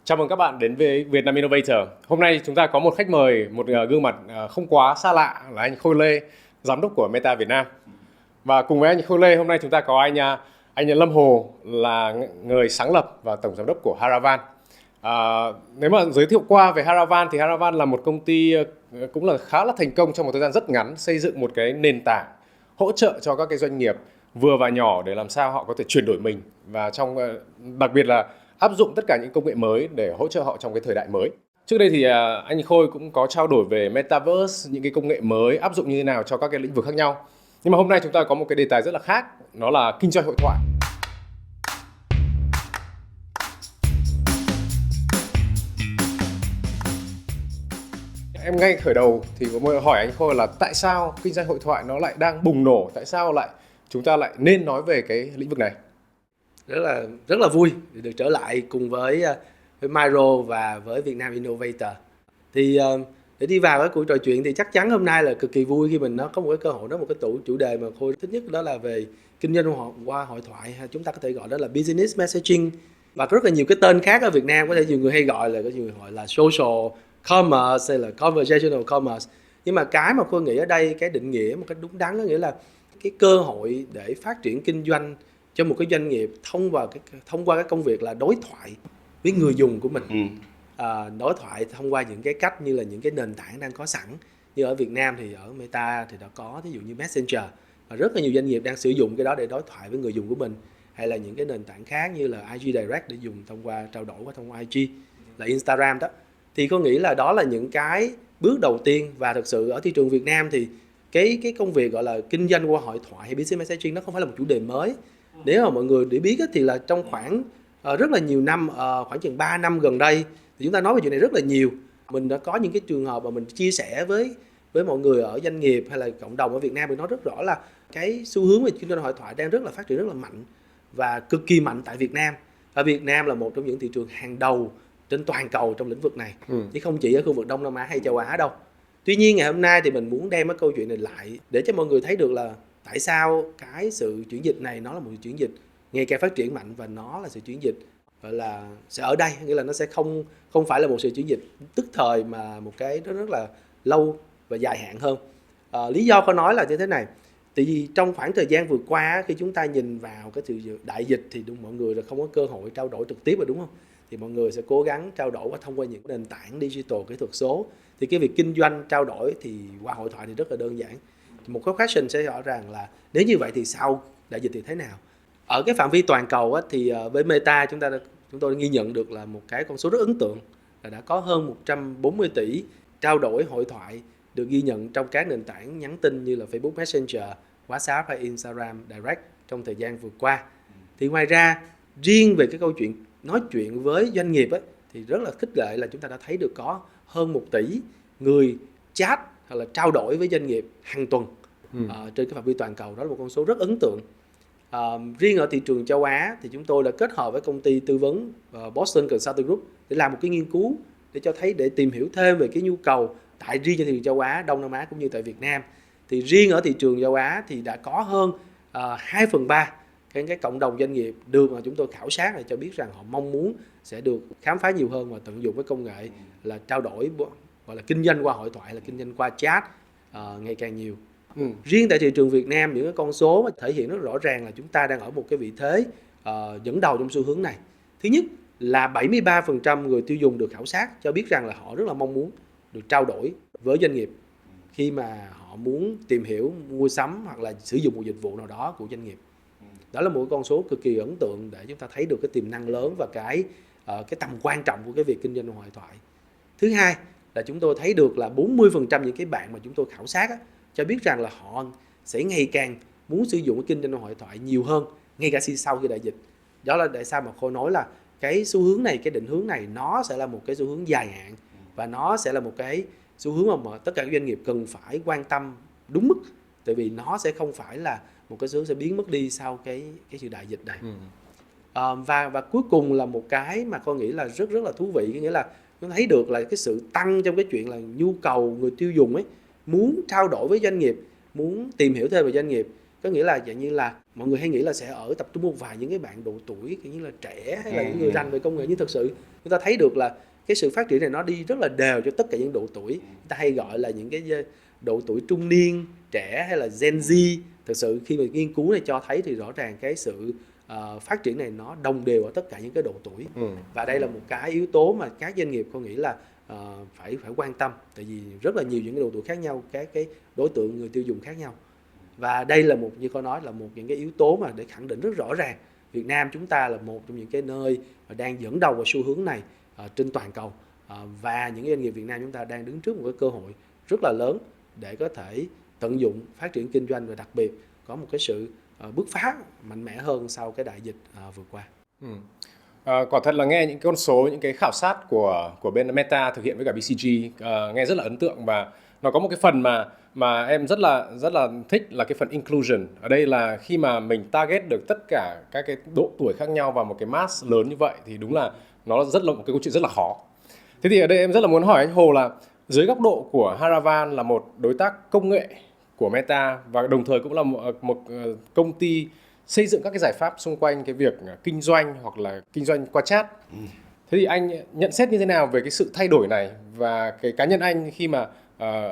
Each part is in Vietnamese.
Chào mừng các bạn đến với Vietnam Innovator. Hôm nay chúng ta có một khách mời, một gương mặt không quá xa lạ là anh Khôi Lê, giám đốc của Meta Việt Nam. Và cùng với anh Khôi Lê, hôm nay chúng ta có anh Lâm Hồ là người sáng lập và tổng giám đốc của Haravan. Nếu mà giới thiệu qua về Haravan thì Haravan là một công ty cũng là khá là thành công trong một thời gian rất ngắn, xây dựng một cái nền tảng hỗ trợ cho các cái doanh nghiệp vừa và nhỏ để làm sao họ có thể chuyển đổi mình, và đặc biệt là áp dụng tất cả những công nghệ mới để hỗ trợ họ trong cái thời đại mới. Trước đây thì anh Khôi cũng có trao đổi về Metaverse, những cái công nghệ mới áp dụng như thế nào cho các cái lĩnh vực khác nhau. Nhưng mà hôm nay chúng ta có một cái đề tài rất là khác, nó là kinh doanh hội thoại. Em ngay khởi đầu thì muốn hỏi anh Khôi là tại sao kinh doanh hội thoại nó lại đang bùng nổ, tại sao chúng ta lại nên nói về cái lĩnh vực này? Rất là vui được trở lại cùng với Myro và với Vietnam Innovator. Thì để đi vào cái cuộc trò chuyện thì chắc chắn hôm nay là cực kỳ vui khi mình nó có một cái cơ hội, đó một cái chủ đề mà Khôi thích nhất, đó là về kinh doanh qua hội thoại, hay chúng ta có thể gọi đó là business messaging, và có rất là nhiều cái tên khác ở Việt Nam. Có thể nhiều người hay gọi là social commerce hay là conversational commerce. Nhưng mà cái mà Khôi nghĩ ở đây, cái định nghĩa một cách đúng đắn, có nghĩa là cái cơ hội để phát triển kinh doanh cho một cái doanh nghiệp thông qua cái công việc là đối thoại với người dùng của mình. Đối thoại thông qua những cái cách như là những cái nền tảng đang có sẵn. Như ở Việt Nam thì ở Meta thì đã có, ví dụ như Messenger, và rất là nhiều doanh nghiệp đang sử dụng cái đó để đối thoại với người dùng của mình. Hay là những cái nền tảng khác như là IG Direct để dùng thông qua trao đổi thông qua IG, là Instagram đó. Thì có nghĩ là đó là những cái bước đầu tiên, và thực sự ở thị trường Việt Nam thì cái công việc gọi là kinh doanh qua hội thoại hay business messaging nó không phải là một chủ đề mới. Nếu mà mọi người để biết thì là trong khoảng rất là nhiều năm, khoảng chừng 3 năm gần đây thì chúng ta nói về chuyện này rất là nhiều. Mình đã có những cái trường hợp mà mình chia sẻ với mọi người ở doanh nghiệp hay là cộng đồng ở Việt Nam, mình nói rất rõ là cái xu hướng về kinh doanh hội thoại đang rất là phát triển rất là mạnh và cực kỳ mạnh tại Việt Nam. Ở Việt Nam là một trong những thị trường hàng đầu trên toàn cầu trong lĩnh vực này, chứ không chỉ ở khu vực Đông Nam Á hay châu Á đâu. Tuy nhiên ngày hôm nay thì mình muốn đem cái câu chuyện này lại để cho mọi người thấy được là tại sao cái sự chuyển dịch này nó là một chuyển dịch ngày càng phát triển mạnh, và nó là sự chuyển dịch gọi là sẽ ở đây, nghĩa là nó sẽ không phải là một sự chuyển dịch tức thời, mà một cái nó rất là lâu và dài hạn hơn. Lý do có nói là như thế này, tại vì trong khoảng thời gian vừa qua khi chúng ta nhìn vào cái sự đại dịch thì mọi người là không có cơ hội trao đổi trực tiếp rồi, đúng không? Thì mọi người sẽ cố gắng trao đổi thông qua những nền tảng digital, kỹ thuật số. Thì cái việc kinh doanh trao đổi thì qua hội thoại thì rất là đơn giản. Một cái question sẽ rõ ràng là nếu như vậy thì sau đại dịch thì thế nào? Ở cái phạm vi toàn cầu thì với Meta chúng tôi ghi nhận được là một cái con số rất ấn tượng, là đã có hơn 140 tỷ trao đổi hội thoại được ghi nhận trong các nền tảng nhắn tin như là Facebook Messenger, WhatsApp hay Instagram Direct trong thời gian vừa qua. Thì ngoài ra, riêng về cái câu chuyện nói chuyện với doanh nghiệp thì rất là khích lệ là chúng ta đã thấy được có hơn 1 tỷ người chat hoặc là trao đổi với doanh nghiệp hàng tuần trên cái phạm vi toàn cầu. Đó là một con số rất ấn tượng. Riêng ở thị trường châu Á thì chúng tôi đã kết hợp với công ty tư vấn Boston Consulting Group để làm một cái nghiên cứu để tìm hiểu thêm về cái nhu cầu tại riêng trên thị trường châu Á, Đông Nam Á cũng như tại Việt Nam. Thì riêng ở thị trường châu Á thì đã có hơn 2/3 cái cộng đồng doanh nghiệp được mà chúng tôi khảo sát để cho biết rằng họ mong muốn sẽ được khám phá nhiều hơn và tận dụng với công nghệ là trao đổi, gọi là kinh doanh qua hội thoại, là kinh doanh qua chat ngày càng nhiều. Riêng tại thị trường Việt Nam, những cái con số mà thể hiện rất rõ ràng là chúng ta đang ở một cái vị thế dẫn đầu trong xu hướng này. Thứ nhất là 73% người tiêu dùng được khảo sát cho biết rằng là họ rất là mong muốn được trao đổi với doanh nghiệp khi mà họ muốn tìm hiểu, mua sắm hoặc là sử dụng một dịch vụ nào đó của doanh nghiệp. Đó là một con số cực kỳ ấn tượng để chúng ta thấy được cái tiềm năng lớn và cái tầm quan trọng của cái việc kinh doanh hội thoại. Thứ hai là chúng tôi thấy được là 40% những cái bạn mà chúng tôi khảo sát cho biết rằng là họ sẽ ngày càng muốn sử dụng cái kinh doanh hội thoại nhiều hơn, ngay cả sau khi đại dịch. Đó là tại sao mà Khôi nói là cái xu hướng này, cái định hướng này nó sẽ là một cái xu hướng dài hạn, và nó sẽ là một cái xu hướng mà tất cả các doanh nghiệp cần phải quan tâm đúng mức, tại vì nó sẽ không phải là một cái xu hướng sẽ biến mất đi sau cái sự đại dịch này. Và cuối cùng là một cái mà Khôi nghĩ là rất là thú vị, nghĩa là chúng thấy được là cái sự tăng trong cái chuyện là nhu cầu người tiêu dùng muốn trao đổi với doanh nghiệp, muốn tìm hiểu thêm về doanh nghiệp. Có nghĩa là dạng như là mọi người hay nghĩ là sẽ tập trung một vài những cái bạn độ tuổi kiểu như là trẻ hay là những người rành về công nghệ, nhưng thực sự chúng ta thấy được là cái sự phát triển này nó đi rất là đều cho tất cả những độ tuổi. Người ta hay gọi là những cái độ tuổi trung niên, trẻ hay là Gen Z. Thực sự khi mà nghiên cứu này cho thấy thì rõ ràng cái sự phát triển này nó đồng đều ở tất cả những cái độ tuổi. Và đây là một cái yếu tố mà các doanh nghiệp tôi nghĩ là phải quan tâm, tại vì rất là nhiều những cái độ tuổi khác nhau, các cái đối tượng người tiêu dùng khác nhau. Và đây là một, như cô nói, là một những cái yếu tố mà để khẳng định rất rõ ràng Việt Nam chúng ta là một trong những cái nơi mà đang dẫn đầu vào xu hướng này trên toàn cầu. Và những doanh nghiệp Việt Nam chúng ta đang đứng trước một cái cơ hội rất là lớn để có thể tận dụng phát triển kinh doanh, và đặc biệt có một cái sự bứt phá mạnh mẽ hơn sau cái đại dịch vừa qua. Quả thật là nghe những con số, những cái khảo sát của bên Meta thực hiện với cả BCG nghe rất là ấn tượng, và nó có một cái phần mà em rất là thích là cái phần inclusion. Ở đây là khi mà mình target được tất cả các cái độ tuổi khác nhau vào một cái mass lớn như vậy thì đúng là nó rất là một cái câu chuyện rất là khó. Thế thì ở đây em rất là muốn hỏi anh Hồ là dưới góc độ của Haravan là một đối tác công nghệ của Meta và đồng thời cũng là một công ty xây dựng các cái giải pháp xung quanh cái việc kinh doanh hoặc là kinh doanh qua chat. Thế thì anh nhận xét như thế nào về cái sự thay đổi này, và cái cá nhân anh khi mà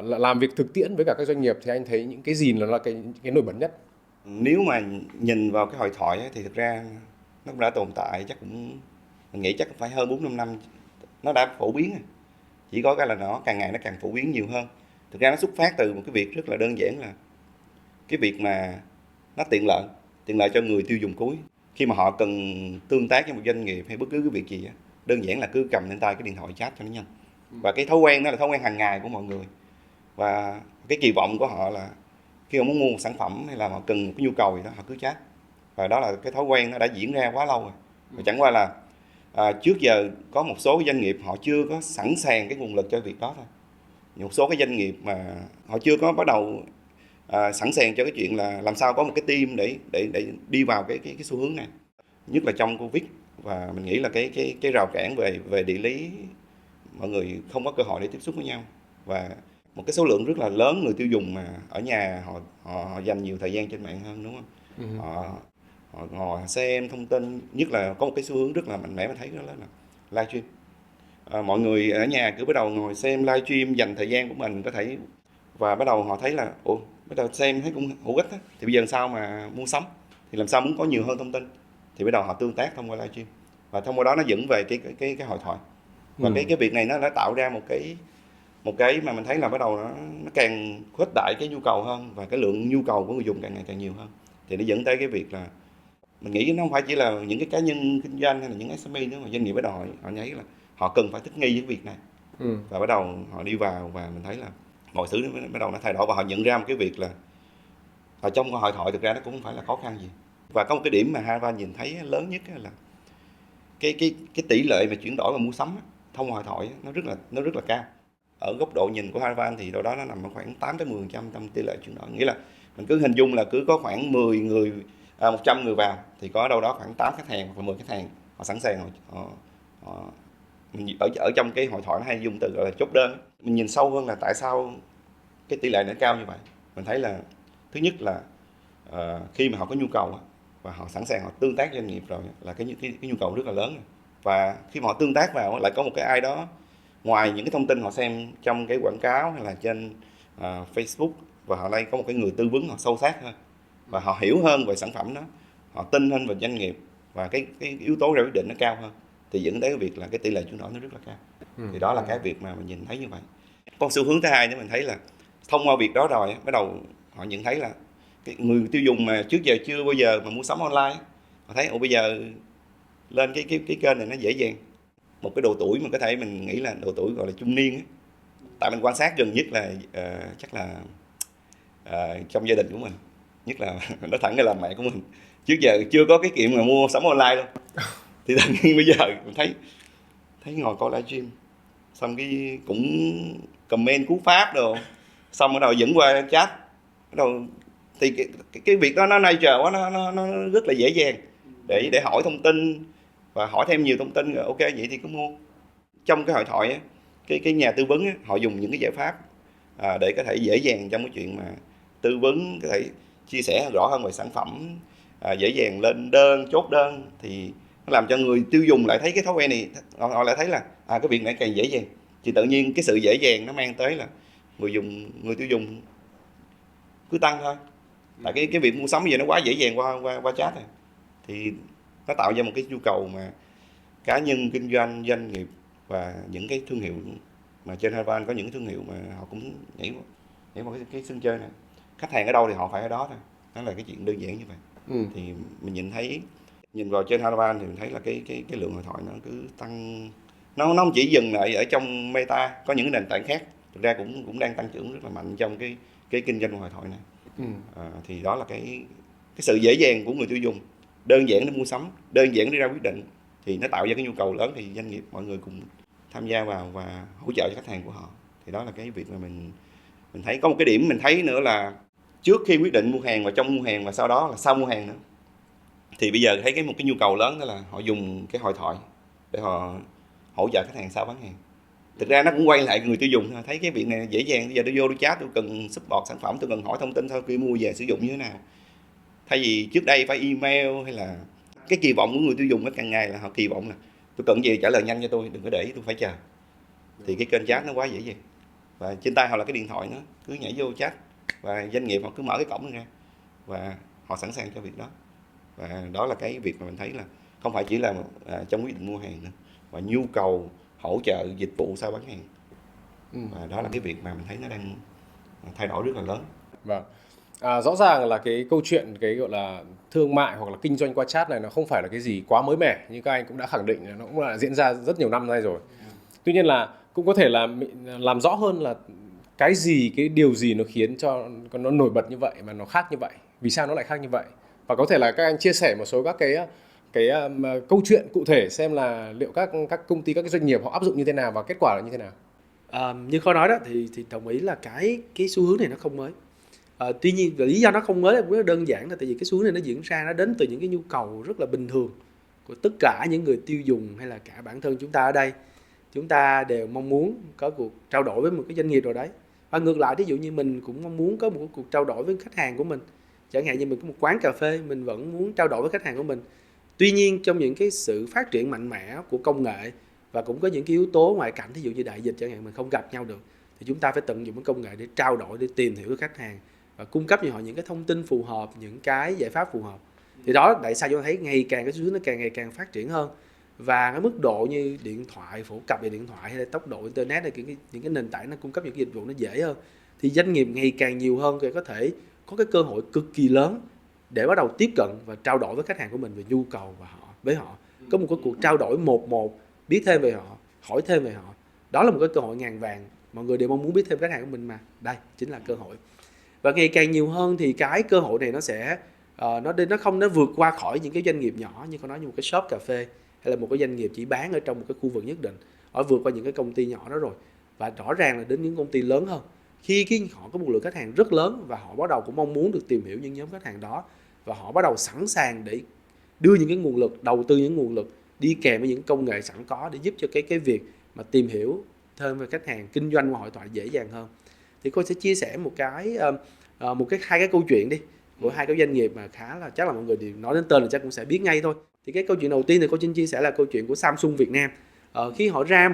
làm việc thực tiễn với cả các doanh nghiệp thì anh thấy những cái gì là cái nổi bật nhất? Nếu mà nhìn vào cái hội thoại ấy, thì thực ra nó cũng đã tồn tại chắc cũng, mình nghĩ chắc phải hơn 4-5 năm nó đã phổ biến rồi. Chỉ có cái là nó càng ngày nó càng phổ biến nhiều hơn. Thực ra nó xuất phát từ một cái việc rất là đơn giản là cái việc mà nó tiện lợi cho người tiêu dùng cuối. Khi mà họ cần tương tác với một doanh nghiệp hay bất cứ cái việc gì, đơn giản là cứ cầm lên tay cái điện thoại chat cho nó nhanh. Và cái thói quen đó là thói quen hàng ngày của mọi người. Và cái kỳ vọng của họ là khi họ muốn mua một sản phẩm hay là họ cần một cái nhu cầu gì đó, họ cứ chat. Và đó là cái thói quen nó đã diễn ra quá lâu rồi. Và chẳng qua là trước giờ có một số doanh nghiệp họ chưa có sẵn sàng cái nguồn lực cho việc đó thôi. Một số cái doanh nghiệp mà họ chưa có bắt đầu sẵn sàng cho cái chuyện là làm sao có một cái team để đi vào cái xu hướng này, nhất là trong Covid. Và mình nghĩ là cái rào cản về địa lý, mọi người không có cơ hội để tiếp xúc với nhau, và một cái số lượng rất là lớn người tiêu dùng mà ở nhà họ dành nhiều thời gian trên mạng hơn, đúng không? Họ ngồi xem thông tin, nhất là có một cái xu hướng rất là mạnh mẽ mà thấy đó là livestream. Mọi người ở nhà cứ bắt đầu ngồi xem livestream, dành thời gian của mình có thể, và bắt đầu họ thấy là bắt đầu xem thấy cũng hữu ích đó. Thì bây giờ làm sao mà mua sắm, thì làm sao muốn có nhiều hơn thông tin, thì bắt đầu họ tương tác thông qua livestream, và thông qua đó nó dẫn về cái hội thoại. Và cái việc này nó đã tạo ra một cái mà mình thấy là bắt đầu nó càng khuếch đại cái nhu cầu hơn, và cái lượng nhu cầu của người dùng càng ngày càng nhiều hơn. Thì nó dẫn tới cái việc là mình nghĩ nó không phải chỉ là những cái cá nhân kinh doanh hay là những SME nữa, mà doanh nghiệp bắt đầu họ thấy là họ cần phải thích nghi với việc này. Và bắt đầu họ đi vào, và mình thấy là mọi thứ nó bắt đầu nó thay đổi, và họ nhận ra một cái việc là ở trong hội thoại thực ra nó cũng không phải là khó khăn gì. Và có một cái điểm mà Haravan nhìn thấy lớn nhất là cái tỷ lệ mà chuyển đổi và mua sắm thông qua hội thoại nó rất là cao. Ở góc độ nhìn của Haravan thì đâu đó nó nằm ở khoảng 8-10% trong tỷ lệ chuyển đổi. Nghĩa là mình cứ hình dung là cứ có khoảng 10 người 100 người vào thì có đâu đó khoảng 8 khách hàng hoặc 10 khách hàng họ sẵn sàng mình ở trong cái hội thoại nó hay dùng từ gọi là chốt đơn. Mình nhìn sâu hơn là tại sao cái tỷ lệ nó cao như vậy. Mình thấy là thứ nhất là khi mà họ có nhu cầu và họ sẵn sàng họ tương tác doanh nghiệp rồi là cái nhu cầu rất là lớn. Và khi mà họ tương tác vào lại có một cái ai đó ngoài những cái thông tin họ xem trong cái quảng cáo hay là trên Facebook, và họ đây có một cái người tư vấn họ sâu sát hơn và họ hiểu hơn về sản phẩm đó, họ tin hơn về doanh nghiệp, và cái yếu tố ra quyết định nó cao hơn, thì dẫn tới cái việc là cái tỷ lệ chuyển đổi nó rất là cao. Thì đó là cái việc mà mình nhìn thấy như vậy. Còn xu hướng thứ hai nữa mình thấy là thông qua việc đó rồi bắt đầu họ nhận thấy là cái người tiêu dùng mà trước giờ chưa bao giờ mà mua sắm online, họ thấy bây giờ lên cái kênh này nó dễ dàng. Một cái độ tuổi mà có thể mình nghĩ là độ tuổi gọi là trung niên ấy. Tại mình quan sát gần nhất là chắc là trong gia đình của mình, nhất là nói thẳng là mẹ của mình, trước giờ chưa có cái chuyện mà mua sắm online luôn. Thì tự nhiên bây giờ mình thấy ngồi coi livestream xong cái cũng comment cú pháp đồ, xong bắt đầu dẫn qua chat, bắt đầu thì cái việc đó nó nature quá, nó rất là dễ dàng để hỏi thông tin và hỏi thêm nhiều thông tin rồi ok vậy thì cứ mua. Trong cái hội thoại á, cái nhà tư vấn á, họ dùng những cái giải pháp để có thể dễ dàng trong cái chuyện mà tư vấn, có thể chia sẻ rõ hơn về sản phẩm, dễ dàng lên đơn, chốt đơn, thì nó làm cho người tiêu dùng lại thấy cái thói quen này, họ lại thấy là cái việc này càng dễ dàng, thì tự nhiên cái sự dễ dàng nó mang tới là người tiêu dùng cứ tăng thôi. Tại cái việc mua sắm bây giờ nó quá dễ dàng qua chat rồi, thì nó tạo ra một cái nhu cầu mà cá nhân kinh doanh, doanh nghiệp và những cái thương hiệu, mà trên Haravan có những thương hiệu mà họ cũng nhảy vào cái sân chơi này. Khách hàng ở đâu thì họ phải ở đó thôi, đó là cái chuyện đơn giản như vậy. Thì mình nhìn vào trên Haravan thì mình thấy là cái lượng hội thoại nó cứ tăng, nó không chỉ dừng lại ở trong Meta, có những nền tảng khác thực ra cũng đang tăng trưởng rất là mạnh trong cái kinh doanh hội thoại này. Thì đó là cái sự dễ dàng của người tiêu dùng, đơn giản để mua sắm, đơn giản để ra quyết định, thì nó tạo ra cái nhu cầu lớn, thì doanh nghiệp mọi người cùng tham gia vào và hỗ trợ cho khách hàng của họ. Thì đó là cái việc mà mình thấy. Có một cái điểm mình thấy nữa là trước khi quyết định mua hàng và trong mua hàng và sau đó là sau mua hàng nữa, thì bây giờ thấy một cái nhu cầu lớn đó là họ dùng cái hội thoại để họ hỗ trợ khách hàng sau bán hàng. Thực ra nó cũng quay lại người tiêu dùng thôi, thấy cái việc này dễ dàng, bây giờ tôi vô tôi chat, tôi cần support sản phẩm, tôi cần hỏi thông tin sau khi mua về sử dụng như thế nào, thay vì trước đây phải email. Hay là cái kỳ vọng của người tiêu dùng nó càng ngày là họ kỳ vọng là tôi cần gì trả lời nhanh cho tôi, đừng có để tôi phải chờ. Thì cái kênh chat nó quá dễ dàng, và trên tay họ là cái điện thoại, nó cứ nhảy vô chat, và doanh nghiệp họ cứ mở cái cổng ra và họ sẵn sàng cho việc đó. Và đó là cái việc mà mình thấy là không phải chỉ là trong quyết định mua hàng nữa, mà nhu cầu hỗ trợ dịch vụ sau bán hàng. Và đó là cái việc mà mình thấy nó đang thay đổi rất là lớn. Vâng. Rõ ràng là cái câu chuyện cái gọi là thương mại hoặc là kinh doanh qua chat này nó không phải là cái gì quá mới mẻ, như các anh cũng đã khẳng định là nó cũng là diễn ra rất nhiều năm nay rồi. Tuy nhiên là cũng có thể là làm rõ hơn là cái điều gì nó khiến cho nó nổi bật như vậy mà nó khác như vậy, vì sao nó lại khác như vậy, và có thể là các anh chia sẻ một số các cái câu chuyện cụ thể xem là liệu các công ty, các cái doanh nghiệp họ áp dụng như thế nào và kết quả là như thế nào. Như Kho nói đó thì đồng ý là cái xu hướng này nó không mới. Tuy nhiên lý do nó không mới là cũng rất đơn giản, là tại vì cái xu hướng này nó diễn ra, nó đến từ những cái nhu cầu rất là bình thường của tất cả những người tiêu dùng, hay là cả bản thân chúng ta ở đây. Chúng ta đều mong muốn có cuộc trao đổi với một cái doanh nghiệp nào đấy, và ngược lại, ví dụ như mình cũng mong muốn có một cuộc trao đổi với khách hàng của mình. Chẳng hạn như mình có một quán cà phê, mình vẫn muốn trao đổi với khách hàng của mình. Tuy nhiên trong những cái sự phát triển mạnh mẽ của công nghệ, và cũng có những cái yếu tố ngoại cảnh, ví dụ như đại dịch chẳng hạn, mình không gặp nhau được, thì chúng ta phải tận dụng cái công nghệ để trao đổi, để tìm hiểu với khách hàng và cung cấp cho họ những cái thông tin phù hợp, những cái giải pháp phù hợp. Thì đó tại sao chúng ta thấy ngày càng cái xu hướng nó càng ngày càng phát triển hơn, và cái mức độ như điện thoại, phổ cập về điện thoại hay là tốc độ internet, hay những cái nền tảng nó cung cấp những cái dịch vụ nó dễ hơn, thì doanh nghiệp ngày càng nhiều hơn để có thể có cái cơ hội cực kỳ lớn để bắt đầu tiếp cận và trao đổi với khách hàng của mình về nhu cầu và với họ có một cái cuộc trao đổi một, biết thêm về họ, hỏi thêm về họ. Đó là một cái cơ hội ngàn vàng, mọi người đều mong muốn biết thêm khách hàng của mình mà. Đây chính là cơ hội. Và ngày càng nhiều hơn thì cái cơ hội này nó sẽ nó vượt qua khỏi những cái doanh nghiệp nhỏ, như có nói, như một cái shop cà phê hay là một cái doanh nghiệp chỉ bán ở trong một cái khu vực nhất định. Họ vượt qua những cái công ty nhỏ đó rồi, và rõ ràng là đến những công ty lớn hơn. Khi họ có một lượng khách hàng rất lớn và họ bắt đầu cũng mong muốn được tìm hiểu những nhóm khách hàng đó, và họ bắt đầu sẵn sàng để đưa những cái nguồn lực, đầu tư những nguồn lực đi kèm với những công nghệ sẵn có để giúp cho cái việc mà tìm hiểu thêm về khách hàng, kinh doanh qua hội thoại dễ dàng hơn. Thì cô sẽ chia sẻ hai cái câu chuyện đi của hai cái doanh nghiệp mà khá là, chắc là mọi người thì nói đến tên là chắc cũng sẽ biết ngay thôi. Thì cái câu chuyện đầu tiên thì cô xin chia sẻ là câu chuyện của Samsung Việt Nam. Khi họ ra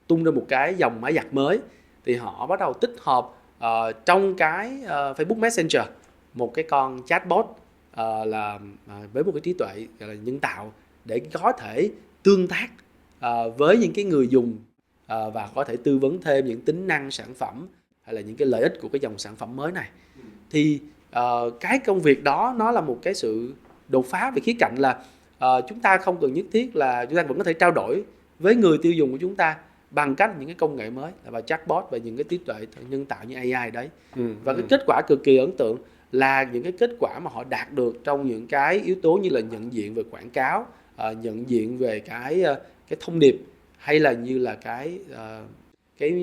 tung ra một cái dòng máy giặt mới, thì họ bắt đầu tích hợp trong cái Facebook Messenger một cái con chatbot với một cái trí tuệ gọi là nhân tạo, để có thể tương tác với những cái người dùng và có thể tư vấn thêm những tính năng sản phẩm hay là những cái lợi ích của cái dòng sản phẩm mới này. Thì cái công việc đó nó là một cái sự đột phá về khía cạnh là chúng ta không cần nhất thiết là chúng ta vẫn có thể trao đổi với người tiêu dùng của chúng ta bằng cách những cái công nghệ mới và chatbot và những cái trí tuệ nhân tạo như AI đấy. Và cái kết quả cực kỳ ấn tượng là những cái kết quả mà họ đạt được trong những cái yếu tố như là nhận diện về quảng cáo, nhận diện về cái thông điệp, hay là như là cái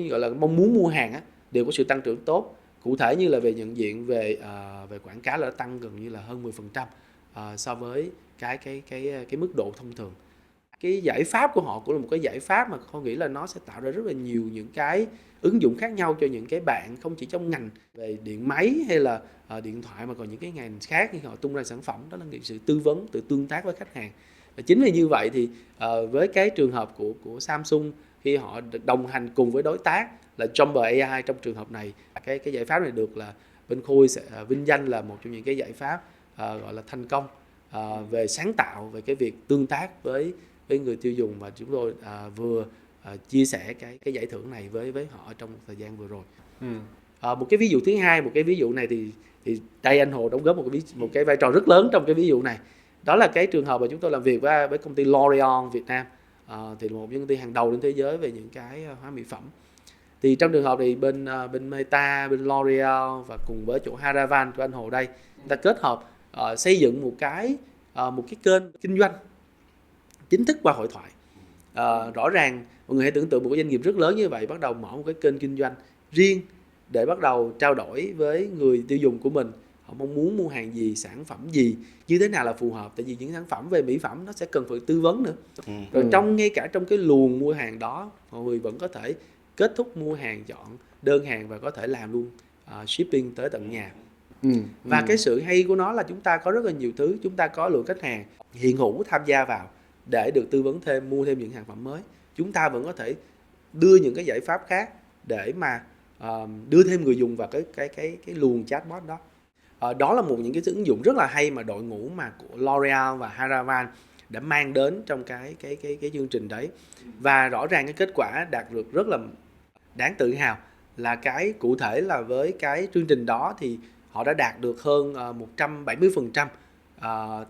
gọi là mong muốn mua hàng á, đều có sự tăng trưởng tốt. Cụ thể như là về nhận diện về quảng cáo là nó tăng gần như là hơn 10% so với cái mức độ thông thường. cái giải pháp của họ cũng là một cái giải pháp mà con nghĩ là nó sẽ tạo ra rất là nhiều những cái ứng dụng khác nhau cho những cái bạn không chỉ trong ngành về điện máy hay là điện thoại, mà còn những cái ngành khác khi họ tung ra sản phẩm. Đó là sự tư vấn, tự tương tác với khách hàng. Và chính vì như vậy thì với cái trường hợp của Samsung, khi họ đồng hành cùng với đối tác là Jumper AI trong trường hợp này, cái giải pháp này được là bên Khôi sẽ vinh danh là một trong những cái giải pháp gọi là thành công về sáng tạo, về cái việc tương tác với người tiêu dùng, và chúng tôi vừa chia sẻ cái giải thưởng này với họ trong thời gian vừa rồi. Một cái ví dụ thứ hai, một cái ví dụ này thì đây anh Hồ đóng góp một cái vai trò rất lớn trong cái ví dụ này. Đó là cái trường hợp mà chúng tôi làm việc với công ty L'Oréal Việt Nam, thì là một công ty hàng đầu trên thế giới về những cái hóa mỹ phẩm. Thì trong trường hợp thì bên Meta, bên L'Oréal và cùng với chỗ Haravan của anh Hồ đây, chúng ta kết hợp xây dựng một cái kênh kinh doanh chính thức qua hội thoại. Rõ ràng mọi người hãy tưởng tượng một cái doanh nghiệp rất lớn như vậy bắt đầu mở một cái kênh kinh doanh riêng để bắt đầu trao đổi với người tiêu dùng của mình. Họ mong muốn mua hàng gì, sản phẩm gì, như thế nào là phù hợp. Tại vì những sản phẩm về mỹ phẩm nó sẽ cần phải tư vấn nữa. Rồi ngay cả trong cái luồng mua hàng đó, mọi người vẫn có thể kết thúc mua hàng, chọn đơn hàng và có thể làm luôn shipping tới tận nhà. Và cái sự hay của nó là chúng ta có rất là nhiều thứ. Chúng ta có lượng khách hàng hiện hữu tham gia vào để được tư vấn thêm, mua thêm những sản phẩm mới. Chúng ta vẫn có thể đưa những cái giải pháp khác để mà đưa thêm người dùng vào cái luồng chatbot đó. Đó là những cái ứng dụng rất là hay mà đội ngũ mà của L'Oréal và Haravan đã mang đến trong cái chương trình đấy. Và rõ ràng cái kết quả đạt được rất là đáng tự hào là cái cụ thể là với cái chương trình đó thì họ đã đạt được hơn 170%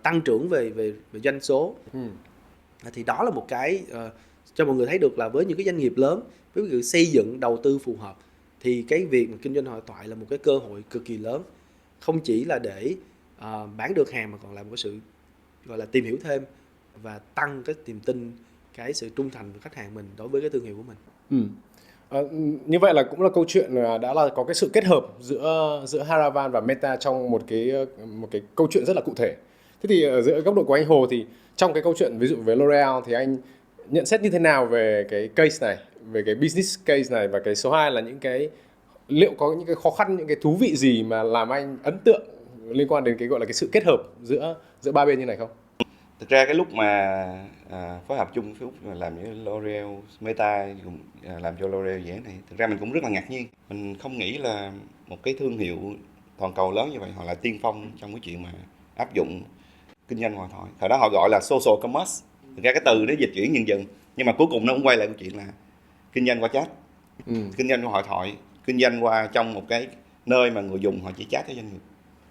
tăng trưởng về doanh số. Thì đó là một cái cho mọi người thấy được là với những cái doanh nghiệp lớn, với việc xây dựng đầu tư phù hợp, thì cái việc mà kinh doanh hội thoại là một cái cơ hội cực kỳ lớn. Không chỉ là để bán được hàng mà còn là một cái sự gọi là tìm hiểu thêm và tăng cái niềm tin, cái sự trung thành của khách hàng mình đối với cái thương hiệu của mình. Như vậy là cũng là câu chuyện đã là có cái sự kết hợp giữa Haravan và Meta trong một cái câu chuyện rất là cụ thể. Thế thì ở giữa góc độ của anh Hồ thì trong cái câu chuyện ví dụ với L'Oréal thì anh nhận xét như thế nào về cái case này, về cái business case này, và cái số 2 là những cái liệu có những cái khó khăn, những cái thú vị gì mà làm anh ấn tượng liên quan đến cái gọi là cái sự kết hợp giữa ba bên như này không? Thực ra cái lúc mà phối hợp chung với Úc làm với L'Oréal, Meta cùng làm cho L'Oréal dự án này, thực ra mình cũng rất là ngạc nhiên. Mình không nghĩ là một cái thương hiệu toàn cầu lớn như vậy họ là tiên phong trong cái chuyện mà áp dụng kinh doanh hội thoại. Thời đó họ gọi là social commerce. Thực ra cái từ nó dịch chuyển dần, nhưng mà cuối cùng nó cũng quay lại câu chuyện là kinh doanh qua chat, kinh doanh qua hội thoại, kinh doanh qua trong một cái nơi mà người dùng họ chỉ chat với doanh nghiệp,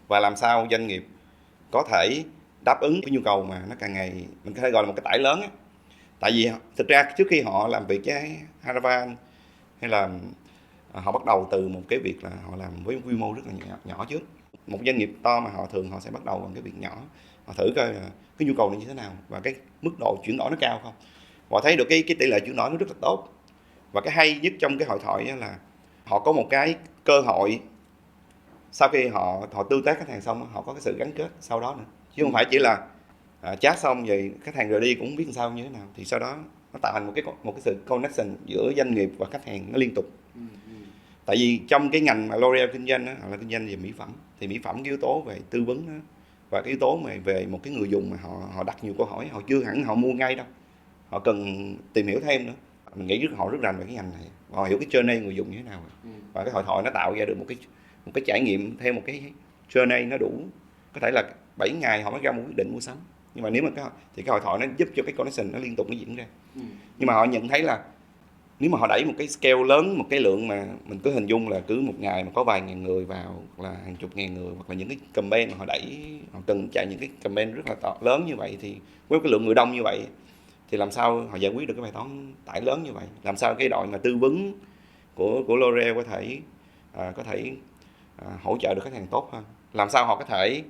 và làm sao doanh nghiệp có thể đáp ứng cái nhu cầu mà nó càng ngày mình có thể gọi là một cái tải lớn á. Tại vì thực ra trước khi họ làm việc với Haravan hay là họ bắt đầu từ một cái việc là họ làm với quy mô rất là nhỏ trước. Một doanh nghiệp to mà họ sẽ bắt đầu bằng cái việc nhỏ, họ thử coi là cái nhu cầu này như thế nào và cái mức độ chuyển đổi nó cao không. Họ thấy được cái tỷ lệ chuyển đổi nó rất là tốt. Và cái hay nhất trong cái hội thoại là họ có một cái cơ hội sau khi họ tương tác khách hàng xong, họ có cái sự gắn kết sau đó nữa, chứ không phải chỉ là chat xong rồi khách hàng rời đi cũng không biết làm sao như thế nào. Thì sau đó nó tạo thành một cái sự connection giữa doanh nghiệp và khách hàng nó liên tục. Tại vì trong cái ngành mà L'Oréal kinh doanh đó, họ là kinh doanh về mỹ phẩm, thì mỹ phẩm cái yếu tố về tư vấn đó, và cái yếu tố mà về một cái người dùng mà họ đặt nhiều câu hỏi, họ chưa hẳn họ mua ngay đâu, họ cần tìm hiểu thêm nữa. Mình nghĩ họ rất rành về cái ngành này, họ hiểu cái journey người dùng như thế nào. Và cái hội thoại nó tạo ra được một cái trải nghiệm theo một cái journey nó đủ, có thể là 7 ngày họ mới ra một quyết định mua sắm, nhưng mà nếu mà cái hội thoại nó giúp cho cái connection nó liên tục nó diễn ra. Nhưng mà họ nhận thấy là nếu mà họ đẩy một cái scale lớn, một cái lượng mà mình cứ hình dung là cứ một ngày mà có vài ngàn người vào, hoặc là hàng chục ngàn người, hoặc là những cái campaign mà họ đẩy, họ cần chạy những cái campaign rất là lớn như vậy, thì với cái lượng người đông như vậy thì làm sao họ giải quyết được cái bài toán tải lớn như vậy? Làm sao cái đội mà tư vấn của L'Oréal có thể hỗ trợ được khách hàng tốt hơn? Làm sao họ có thể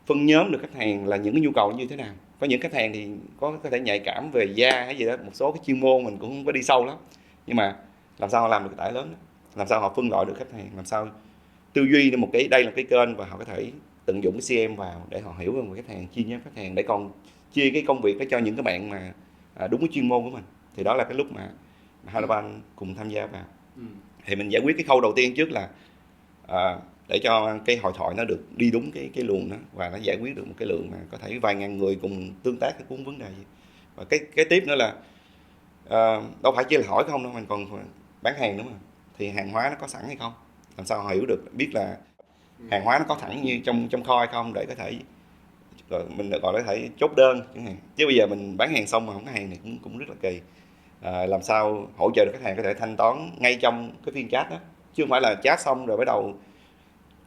phân nhóm được khách hàng là những cái nhu cầu như thế nào? Có những khách hàng thì có thể nhạy cảm về da hay gì đó, một số cái chuyên môn mình cũng không có đi sâu lắm, nhưng mà làm sao họ làm được cái tải lớn đó? Làm sao họ phân loại được khách hàng? Làm sao tư duy đến đây là cái kênh, và họ có thể tận dụng cái CM vào để họ hiểu hơn về khách hàng, chia nhóm khách hàng, để còn chia cái công việc đó cho những cái bạn mà đúng cái chuyên môn của mình. Thì đó là cái lúc mà Haravan cùng tham gia vào. Thì mình giải quyết cái khâu đầu tiên trước là để cho cái hội thoại nó được đi đúng cái luồng đó, và nó giải quyết được một cái lượng mà có thể vài ngàn người cùng tương tác cái cuốn vấn đề gì. Và cái tiếp nữa là đâu phải chỉ là hỏi không đâu, mình còn bán hàng nữa mà. Thì hàng hóa nó có sẵn hay không, làm sao họ hiểu được, biết là hàng hóa nó có thẳng như trong kho hay không, để có thể mình gọi là có thể chốt đơn chẳng hạn. Chứ bây giờ mình bán hàng xong mà không có hàng thì cũng rất là kỳ. Làm sao hỗ trợ được khách hàng có thể thanh toán ngay trong cái phiên chat đó, chứ không phải là chat xong rồi bắt đầu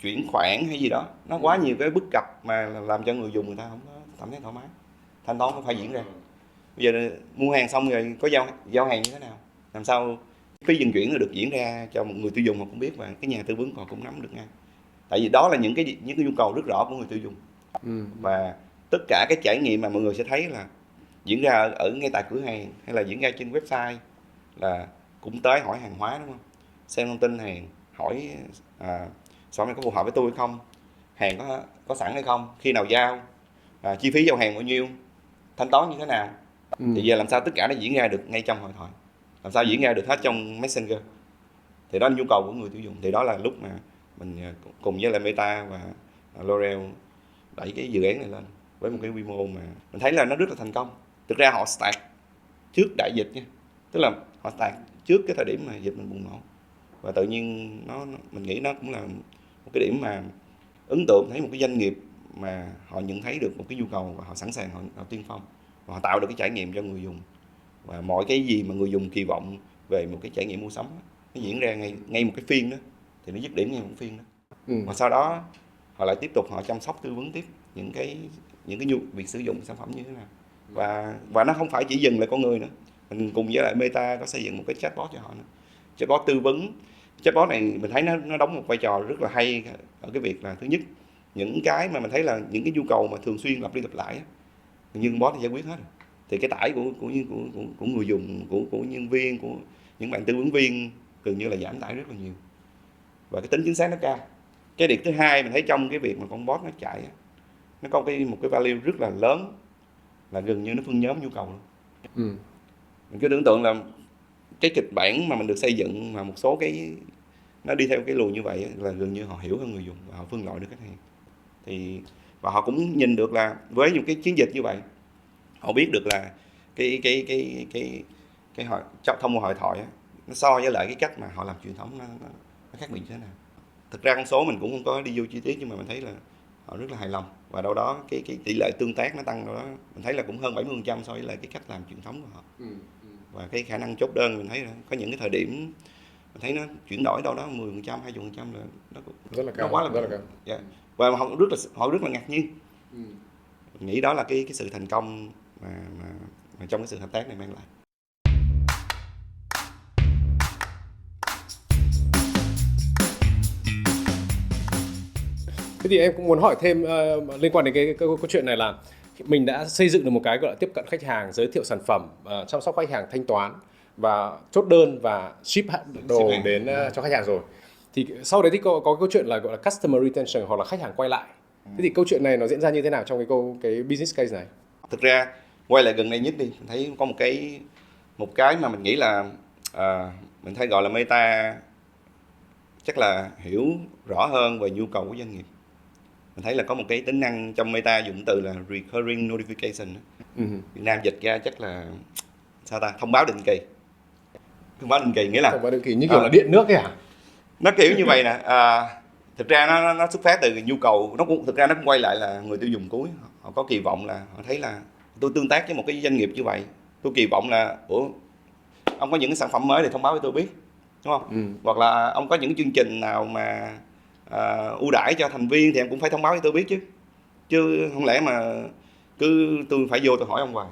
chuyển khoản hay gì đó. Nó quá nhiều cái bất cập mà làm cho người dùng người ta không có cảm thấy thoải mái. Thanh toán nó phải diễn ra. Bây giờ mua hàng xong rồi có giao hàng như thế nào, làm sao phí vận chuyển được diễn ra cho một người tiêu dùng họ cũng biết, và cái nhà tư vấn họ cũng nắm được ngay. Tại vì đó là những cái nhu cầu rất rõ của người tiêu dùng. Và tất cả cái trải nghiệm mà mọi người sẽ thấy là diễn ra ở ngay tại cửa hàng hay là diễn ra trên website là cũng tới hỏi hàng hóa, đúng không? Xem thông tin hàng, hỏi sản phẩm này có phù hợp với tôi hay không, hàng có sẵn hay không, khi nào giao, chi phí giao hàng bao nhiêu, thanh toán như thế nào. Thì giờ làm sao tất cả nó diễn ra được ngay trong hội thoại, làm sao diễn ra được hết trong Messenger. Thì đó là nhu cầu của người tiêu dùng. Thì đó là lúc mà mình cùng với lại Meta và L'Oreal đẩy cái dự án này lên với một cái quy mô mà mình thấy là nó rất là thành công. Thực ra họ start trước đại dịch nha, tức là họ start trước cái thời điểm mà dịch mình bùng nổ, và tự nhiên mình nghĩ nó cũng là một cái điểm mà ấn tượng, thấy một cái doanh nghiệp mà họ nhận thấy được một cái nhu cầu và họ sẵn sàng họ tiên phong, và họ tạo được cái trải nghiệm cho người dùng, và mọi cái gì mà người dùng kỳ vọng về một cái trải nghiệm mua sắm đó, nó diễn ra ngay một cái phiên đó, thì nó dứt điểm ngay một phiên đó. Và sau đó họ lại tiếp tục họ chăm sóc tư vấn tiếp những cái việc sử dụng sản phẩm như thế nào, và nó không phải chỉ dừng lại con người nữa. Mình cùng với lại Meta có xây dựng một cái chatbot cho họ nữa, chatbot tư vấn. Chatbot này mình thấy nó đóng một vai trò rất là hay ở cái việc là thứ nhất, những cái mà mình thấy là những cái nhu cầu mà thường xuyên lặp đi lặp lại nhưng bot thì giải quyết hết rồi. Thì cái tải của người dùng, của nhân viên, của những bạn tư vấn viên gần như là giảm tải rất là nhiều, và cái tính chính xác nó cao. Cái điểm thứ hai mình thấy trong cái việc mà con bot nó chạy, nó có một cái value rất là lớn, là gần như nó phân nhóm nhu cầu luôn. Mình cứ tưởng tượng là cái kịch bản mà mình được xây dựng mà một số cái nó đi theo cái luồng như vậy là gần như họ hiểu hơn người dùng và họ phân loại được khách hàng. Và họ cũng nhìn được là với những cái chiến dịch như vậy, họ biết được là thông qua hội thoại nó so với lại cái cách mà họ làm truyền thống nó khác biệt như thế nào. Thực ra con số mình cũng không có đi vô chi tiết, nhưng mà mình thấy là họ rất là hài lòng, và đâu đó cái tỷ lệ tương tác nó tăng đâu đó, mình thấy là cũng hơn 70% so với lại cái cách làm truyền thống của họ. Và cái khả năng chốt đơn mình thấy là có những cái thời điểm mình thấy nó chuyển đổi đâu đó 10%, 20% là nó rất là cao, nó quá là cao. Yeah. Và họ rất là ngạc nhiên. Mình nghĩ đó là cái sự thành công mà trong cái sự hợp tác này mang lại. Thế thì em cũng muốn hỏi thêm liên quan đến cái câu chuyện này là mình đã xây dựng được một cái gọi là tiếp cận khách hàng, giới thiệu sản phẩm, chăm sóc khách hàng, thanh toán và chốt đơn và ship đồ đến cho khách hàng rồi. Thì sau đấy thì có câu chuyện là gọi là customer retention, hoặc là khách hàng quay lại. Thế thì câu chuyện này nó diễn ra như thế nào trong cái business case này? Thực ra quay lại gần đây nhất đi, mình thấy có một cái mà mình nghĩ là mình thấy gọi là Meta chắc là hiểu rõ hơn về nhu cầu của doanh nghiệp. Mình thấy là có một cái tính năng trong Meta dùng từ là recurring notification. Việt Nam dịch ra chắc là thông báo định kỳ. Thông báo định kỳ nghĩa là thông báo định kỳ như kiểu là điện nước ấy hả? Nó kiểu như vậy nè. Thực ra nó xuất phát từ nhu cầu, thực ra nó cũng quay lại là người tiêu dùng cuối họ có kỳ vọng là họ thấy là tôi tương tác với một cái doanh nghiệp như vậy, tôi kỳ vọng là ông có những cái sản phẩm mới thì thông báo cho tôi biết, đúng không? Hoặc là ông có những chương trình nào mà ưu đãi cho thành viên thì em cũng phải thông báo cho tôi biết chứ không lẽ mà cứ tôi phải vô tôi hỏi ông hoài.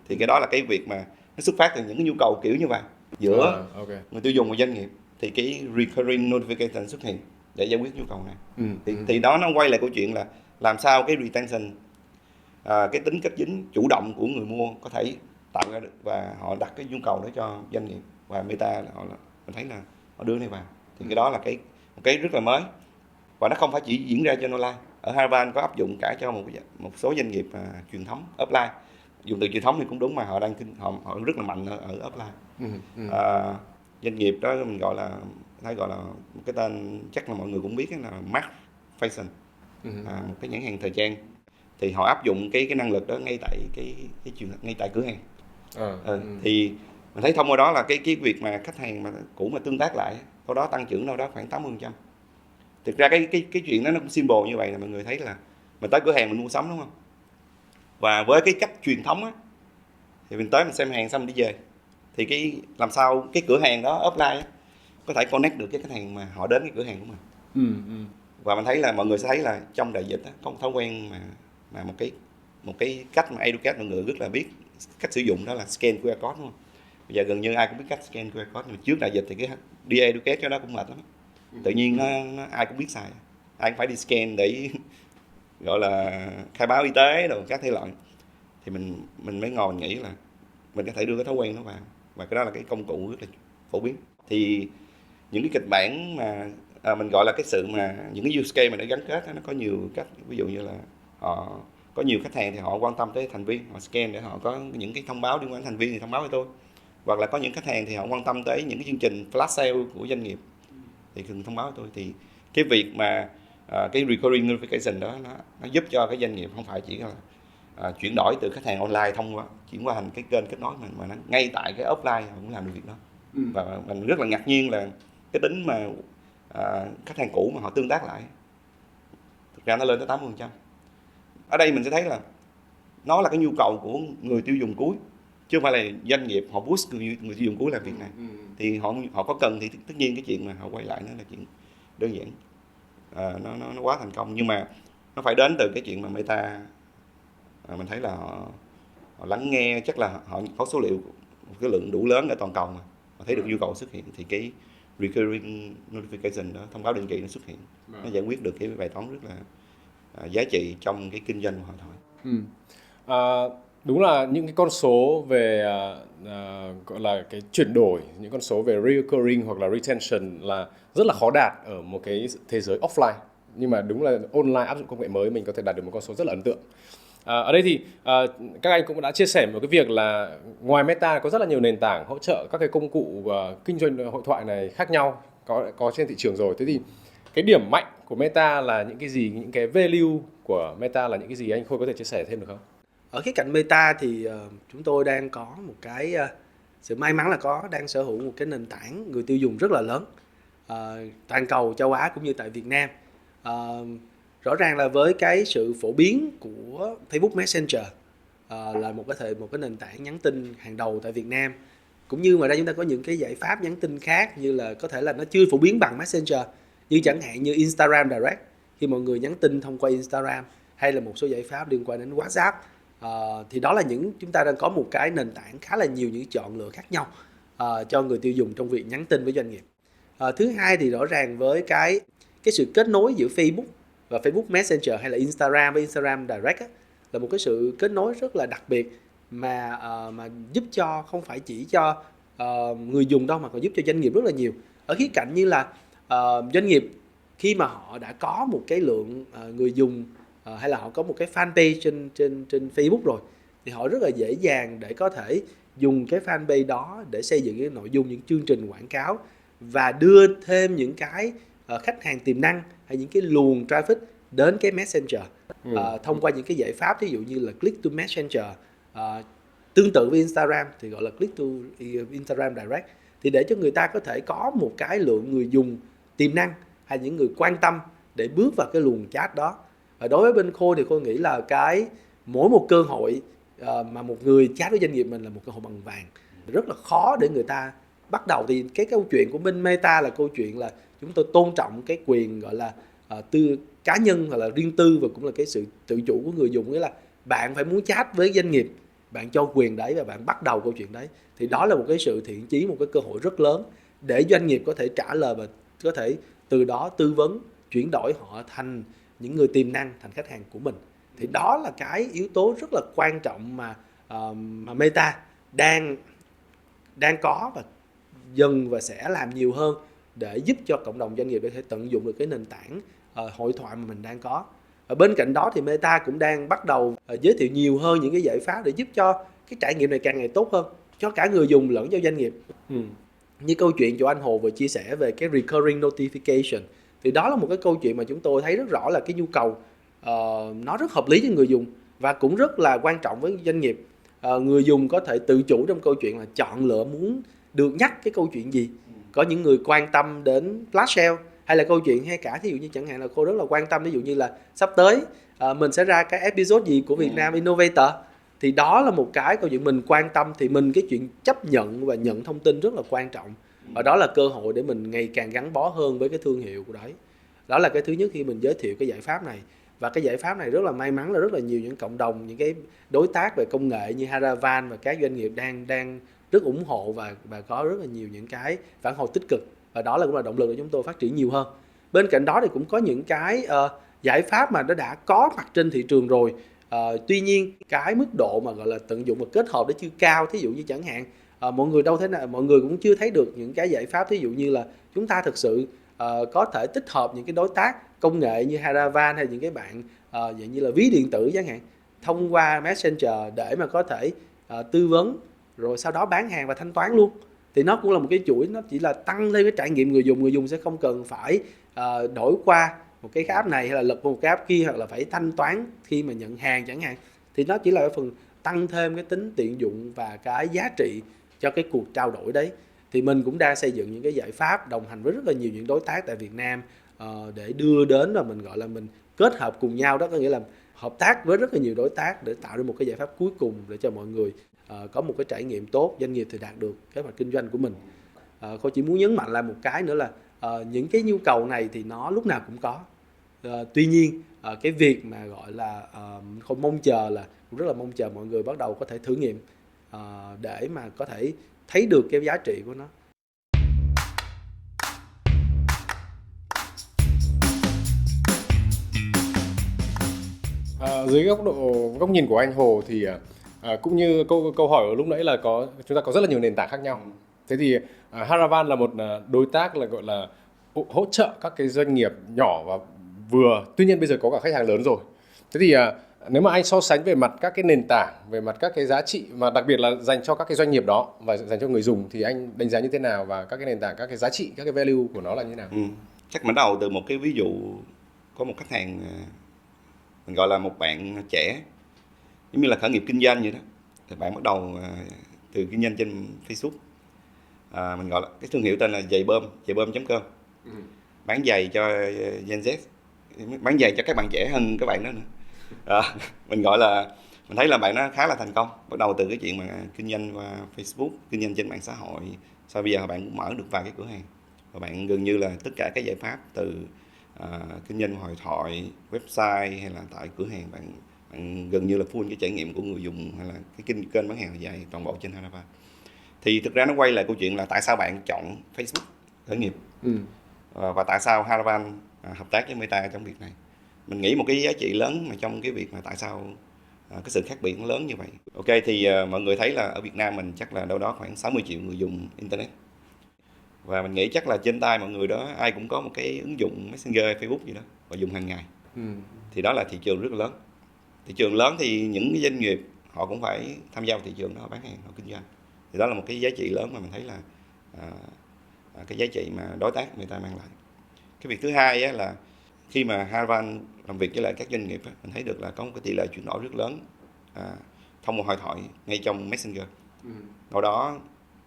Thì cái đó là cái việc mà nó xuất phát từ những cái nhu cầu kiểu như vậy giữa người tiêu dùng và doanh nghiệp, thì cái recurring notification xuất hiện để giải quyết nhu cầu này. Thì đó nó quay lại câu chuyện là làm sao cái retention, cái tính kết dính chủ động của người mua có thể tạo ra được, và họ đặt cái nhu cầu đó cho doanh nghiệp, và Meta mình thấy là họ đưa này vào. Thì cái đó là một cái rất là mới, và nó không phải chỉ diễn ra cho online. Ở Haravan có áp dụng cả cho một số doanh nghiệp truyền thống offline, dùng từ truyền thống thì cũng đúng, mà họ rất là mạnh ở offline. Doanh nghiệp đó mình gọi là một cái tên chắc là mọi người cũng biết, là Mark Fashion, một cái nhãn hàng thời trang. Thì họ áp dụng cái năng lực đó ngay tại cửa hàng. Thì mình thấy thông qua đó là cái việc mà khách hàng mà cũ mà tương tác lại, sau đó tăng trưởng đâu đó khoảng 80%. Thực ra cái chuyện đó nó cũng symbol như vậy, là mọi người thấy là mình tới cửa hàng mình mua sắm, đúng không? Và với cái cách truyền thống á, thì mình tới mình xem hàng xong mình đi về, thì làm sao cái cửa hàng đó offline á, có thể connect được với khách hàng mà họ đến cái cửa hàng của mình. Và mình thấy là mọi người sẽ thấy là trong đại dịch á, có một thói quen mà một cái cách mà educate mọi người rất là biết cách sử dụng, đó là scan QR code, đúng không? Bây giờ gần như ai cũng biết cách scan QR code, nhưng mà trước đại dịch thì cái đi educate cho nó cũng mệt lắm. Tự nhiên nó ai cũng biết xài, ai cũng phải đi scan để gọi là khai báo y tế rồi các thể loại. Thì mình mới ngồi nghĩ là mình có thể đưa cái thói quen nó vào, và cái đó là cái công cụ rất là phổ biến. Thì những cái kịch bản mà mình gọi là cái sự mà những cái use case mà nó gắn kết đó, nó có nhiều cách. Ví dụ như là họ có nhiều khách hàng thì họ quan tâm tới thành viên, họ scan để họ có những cái thông báo liên quan đến thành viên thì thông báo với tôi. Hoặc là có những khách hàng thì họ quan tâm tới những cái chương trình flash sale của doanh nghiệp thì thường thông báo với tôi. Thì cái việc mà cái recurring notification đó nó giúp cho cái doanh nghiệp không phải chỉ là chuyển đổi từ khách hàng online chuyển qua thành cái kênh kết nối mình, mà nó ngay tại cái offline họ cũng làm được việc đó. Và mình rất là ngạc nhiên là cái tính mà khách hàng cũ mà họ tương tác lại, thực ra nó lên tới 80%. Ở đây mình sẽ thấy là nó là cái nhu cầu của người tiêu dùng cuối, chứ không phải là doanh nghiệp họ push người tiêu dùng cuối làm việc này. Thì họ có cần thì tất nhiên cái chuyện mà họ quay lại nó là chuyện đơn giản, nó quá thành công. Nhưng mà nó phải đến từ cái chuyện mà Meta, mình thấy là họ lắng nghe, chắc là họ có số liệu một cái lượng đủ lớn ở toàn cầu, mà họ thấy được nhu cầu xuất hiện, thì cái recurring notification đó, thông báo định kỳ nó xuất hiện, nó giải quyết được cái bài toán rất là giá trị trong cái kinh doanh của họ thôi. Đúng là những cái con số về gọi là cái chuyển đổi, những con số về recurring hoặc là retention là rất là khó đạt ở một cái thế giới offline. Nhưng mà đúng là online áp dụng công nghệ mới mình có thể đạt được một con số rất là ấn tượng. Ở đây thì các anh cũng đã chia sẻ một cái việc là ngoài Meta có rất là nhiều nền tảng hỗ trợ các cái công cụ kinh doanh hội thoại này khác nhau có trên thị trường rồi. Thế thì cái điểm mạnh của Meta là những cái gì, những cái value của Meta là những cái gì, anh Khôi có thể chia sẻ thêm được không? Ở khía cạnh Meta thì chúng tôi đang có một cái sự may mắn là đang sở hữu một cái nền tảng người tiêu dùng rất là lớn, toàn cầu, châu Á cũng như tại Việt Nam. Rõ ràng là với cái sự phổ biến của Facebook Messenger là một cái nền tảng nhắn tin hàng đầu tại Việt Nam, cũng như ngoài ra chúng ta có những cái giải pháp nhắn tin khác, như là có thể là nó chưa phổ biến bằng Messenger, như chẳng hạn như Instagram Direct, khi mọi người nhắn tin thông qua Instagram, hay là một số giải pháp liên quan đến WhatsApp. Thì đó là chúng ta đang có một cái nền tảng khá là nhiều những chọn lựa khác nhau cho người tiêu dùng trong việc nhắn tin với doanh nghiệp. Thứ hai thì rõ ràng với cái sự kết nối giữa Facebook và Facebook Messenger hay là Instagram với Instagram Direct á, là một cái sự kết nối rất là đặc biệt mà giúp cho không phải chỉ cho người dùng đâu, mà còn giúp cho doanh nghiệp rất là nhiều. Ở khía cạnh như là doanh nghiệp khi mà họ đã có một cái lượng người dùng hay là họ có một cái fanpage trên Facebook rồi, thì họ rất là dễ dàng để có thể dùng cái fanpage đó để xây dựng cái nội dung, những chương trình quảng cáo và đưa thêm những cái khách hàng tiềm năng hay những cái luồng traffic đến cái Messenger thông qua những cái giải pháp ví dụ như là click to Messenger, tương tự với Instagram thì gọi là click to Instagram Direct, thì để cho người ta có thể có một cái lượng người dùng tiềm năng hay những người quan tâm để bước vào cái luồng chat đó. Đối với bên Khôi thì Khôi nghĩ là mỗi một cơ hội mà một người chat với doanh nghiệp mình là một cơ hội bằng vàng, rất là khó để người ta bắt đầu. Thì cái câu chuyện của bên Meta là câu chuyện là chúng tôi tôn trọng cái quyền gọi là cá nhân hoặc là riêng tư, và cũng là cái sự tự chủ của người dùng. Nghĩa là bạn phải muốn chat với doanh nghiệp, bạn cho quyền đấy và bạn bắt đầu câu chuyện đấy, thì đó là một cái sự thiện chí, một cái cơ hội rất lớn để doanh nghiệp có thể trả lời và có thể từ đó tư vấn, chuyển đổi họ thành những người tiềm năng, thành khách hàng của mình. Thì đó là cái yếu tố rất là quan trọng mà Meta đang có và dần và sẽ làm nhiều hơn để giúp cho cộng đồng doanh nghiệp có thể tận dụng được cái nền tảng hội thoại mà mình đang có. Bên cạnh đó thì Meta cũng đang bắt đầu giới thiệu nhiều hơn những cái giải pháp để giúp cho cái trải nghiệm này càng ngày tốt hơn cho cả người dùng lẫn cho doanh nghiệp. Như câu chuyện chỗ anh Hồ vừa chia sẻ về cái recurring notification, thì đó là một cái câu chuyện mà chúng tôi thấy rất rõ là cái nhu cầu nó rất hợp lý cho người dùng và cũng rất là quan trọng với doanh nghiệp. Người dùng có thể tự chủ trong câu chuyện là chọn lựa muốn được nhắc cái câu chuyện gì. Có những người quan tâm đến flash sale, hay là câu chuyện hay cả thí dụ như chẳng hạn là cô rất là quan tâm, ví dụ như là sắp tới mình sẽ ra cái episode gì của Việt Nam Innovator, thì đó là một cái câu chuyện mình quan tâm, thì mình cái chuyện chấp nhận và nhận thông tin rất là quan trọng, và đó là cơ hội để mình ngày càng gắn bó hơn với cái thương hiệu của đấy. Đó là cái thứ nhất khi mình giới thiệu cái giải pháp này. Và cái giải pháp này rất là may mắn là rất là nhiều những cộng đồng, những cái đối tác về công nghệ như Haravan và các doanh nghiệp đang rất ủng hộ và có rất là nhiều những cái phản hồi tích cực, và đó là cũng là động lực để chúng tôi phát triển nhiều hơn. Bên cạnh đó thì cũng có những cái giải pháp mà nó đã có mặt trên thị trường rồi, tuy nhiên cái mức độ mà gọi là tận dụng và kết hợp nó chưa cao. Thí dụ như chẳng hạn mọi người cũng chưa thấy được những cái giải pháp, thí dụ như là chúng ta thực sự có thể tích hợp những cái đối tác công nghệ như Haravan hay những cái bạn dạng như là ví điện tử chẳng hạn, thông qua Messenger để mà có thể tư vấn rồi sau đó bán hàng và thanh toán luôn. Thì nó cũng là một cái chuỗi, nó chỉ là tăng lên cái trải nghiệm người dùng sẽ không cần phải đổi qua một cái app này hay là lật một cái app kia, hoặc là phải thanh toán khi mà nhận hàng chẳng hạn. Thì nó chỉ là cái phần tăng thêm cái tính tiện dụng và cái giá trị cho cái cuộc trao đổi đấy. Thì mình cũng đang xây dựng những cái giải pháp đồng hành với rất là nhiều những đối tác tại Việt Nam để đưa đến, và mình gọi là mình kết hợp cùng nhau đó, có nghĩa là hợp tác với rất là nhiều đối tác để tạo ra một cái giải pháp cuối cùng để cho mọi người có một cái trải nghiệm tốt, doanh nghiệp thì đạt được kế hoạch kinh doanh của mình. Cô chỉ muốn nhấn mạnh lại một cái nữa là những cái nhu cầu này thì nó lúc nào cũng có. Tuy nhiên cái việc mà gọi là không mong chờ là cũng rất là mong chờ mọi người bắt đầu có thể thử nghiệm để mà có thể thấy được cái giá trị của nó. Dưới góc nhìn của anh Hồ thì cũng như câu hỏi ở lúc nãy là chúng ta có rất là nhiều nền tảng khác nhau. Thế thì Haravan là một đối tác là gọi là hỗ trợ các cái doanh nghiệp nhỏ và vừa, tuy nhiên bây giờ có cả khách hàng lớn rồi. Thế thì nếu mà anh so sánh về mặt các cái nền tảng, về mặt các cái giá trị mà đặc biệt là dành cho các cái doanh nghiệp đó và dành cho người dùng, thì anh đánh giá như thế nào, và các cái nền tảng, các cái giá trị, các cái value của nó là như thế nào? Chắc mình bắt đầu từ một cái ví dụ, có một khách hàng mình gọi là một bạn trẻ, giống như là khởi nghiệp kinh doanh vậy đó. Thì bạn bắt đầu từ kinh doanh trên Facebook. Mình gọi là cái thương hiệu tên là giày bơm.com. Bán giày cho Gen Z, bán giày cho các bạn trẻ hơn các bạn đó nữa. Mình gọi là, mình thấy là bạn nó khá là thành công. Bắt đầu từ cái chuyện mà kinh doanh qua Facebook, kinh doanh trên mạng xã hội. Sau bây giờ bạn cũng mở được vài cái cửa hàng. Và bạn gần như là tất cả các giải pháp từ kinh doanh hội thoại, website hay là tại cửa hàng, bạn gần như là full cái trải nghiệm của người dùng, hay là cái kênh bán hàng dài toàn bộ trên Haravan. Thì thực ra nó quay lại câu chuyện là tại sao bạn chọn Facebook khởi nghiệp, và tại sao Haravan hợp tác với Meta trong việc này. Mình nghĩ một cái giá trị lớn mà trong cái việc mà tại sao cái sự khác biệt nó lớn như vậy. Ok, thì mọi người thấy là ở Việt Nam mình chắc là đâu đó khoảng 60 triệu người dùng Internet. Và mình nghĩ chắc là trên tay mọi người đó ai cũng có một cái ứng dụng Messenger, Facebook gì đó và dùng hàng ngày. Thì đó là thị trường rất là lớn. Thị trường lớn thì những cái doanh nghiệp họ cũng phải tham gia vào thị trường đó, họ bán hàng, họ kinh doanh. Thì đó là một cái giá trị lớn mà mình thấy là cái giá trị mà đối tác người ta mang lại. Cái việc thứ hai á, là khi mà Haravan làm việc với lại các doanh nghiệp á, mình thấy được là có một cái tỷ lệ chuyển đổi rất lớn thông qua hội thoại ngay trong Messenger. Đâu đó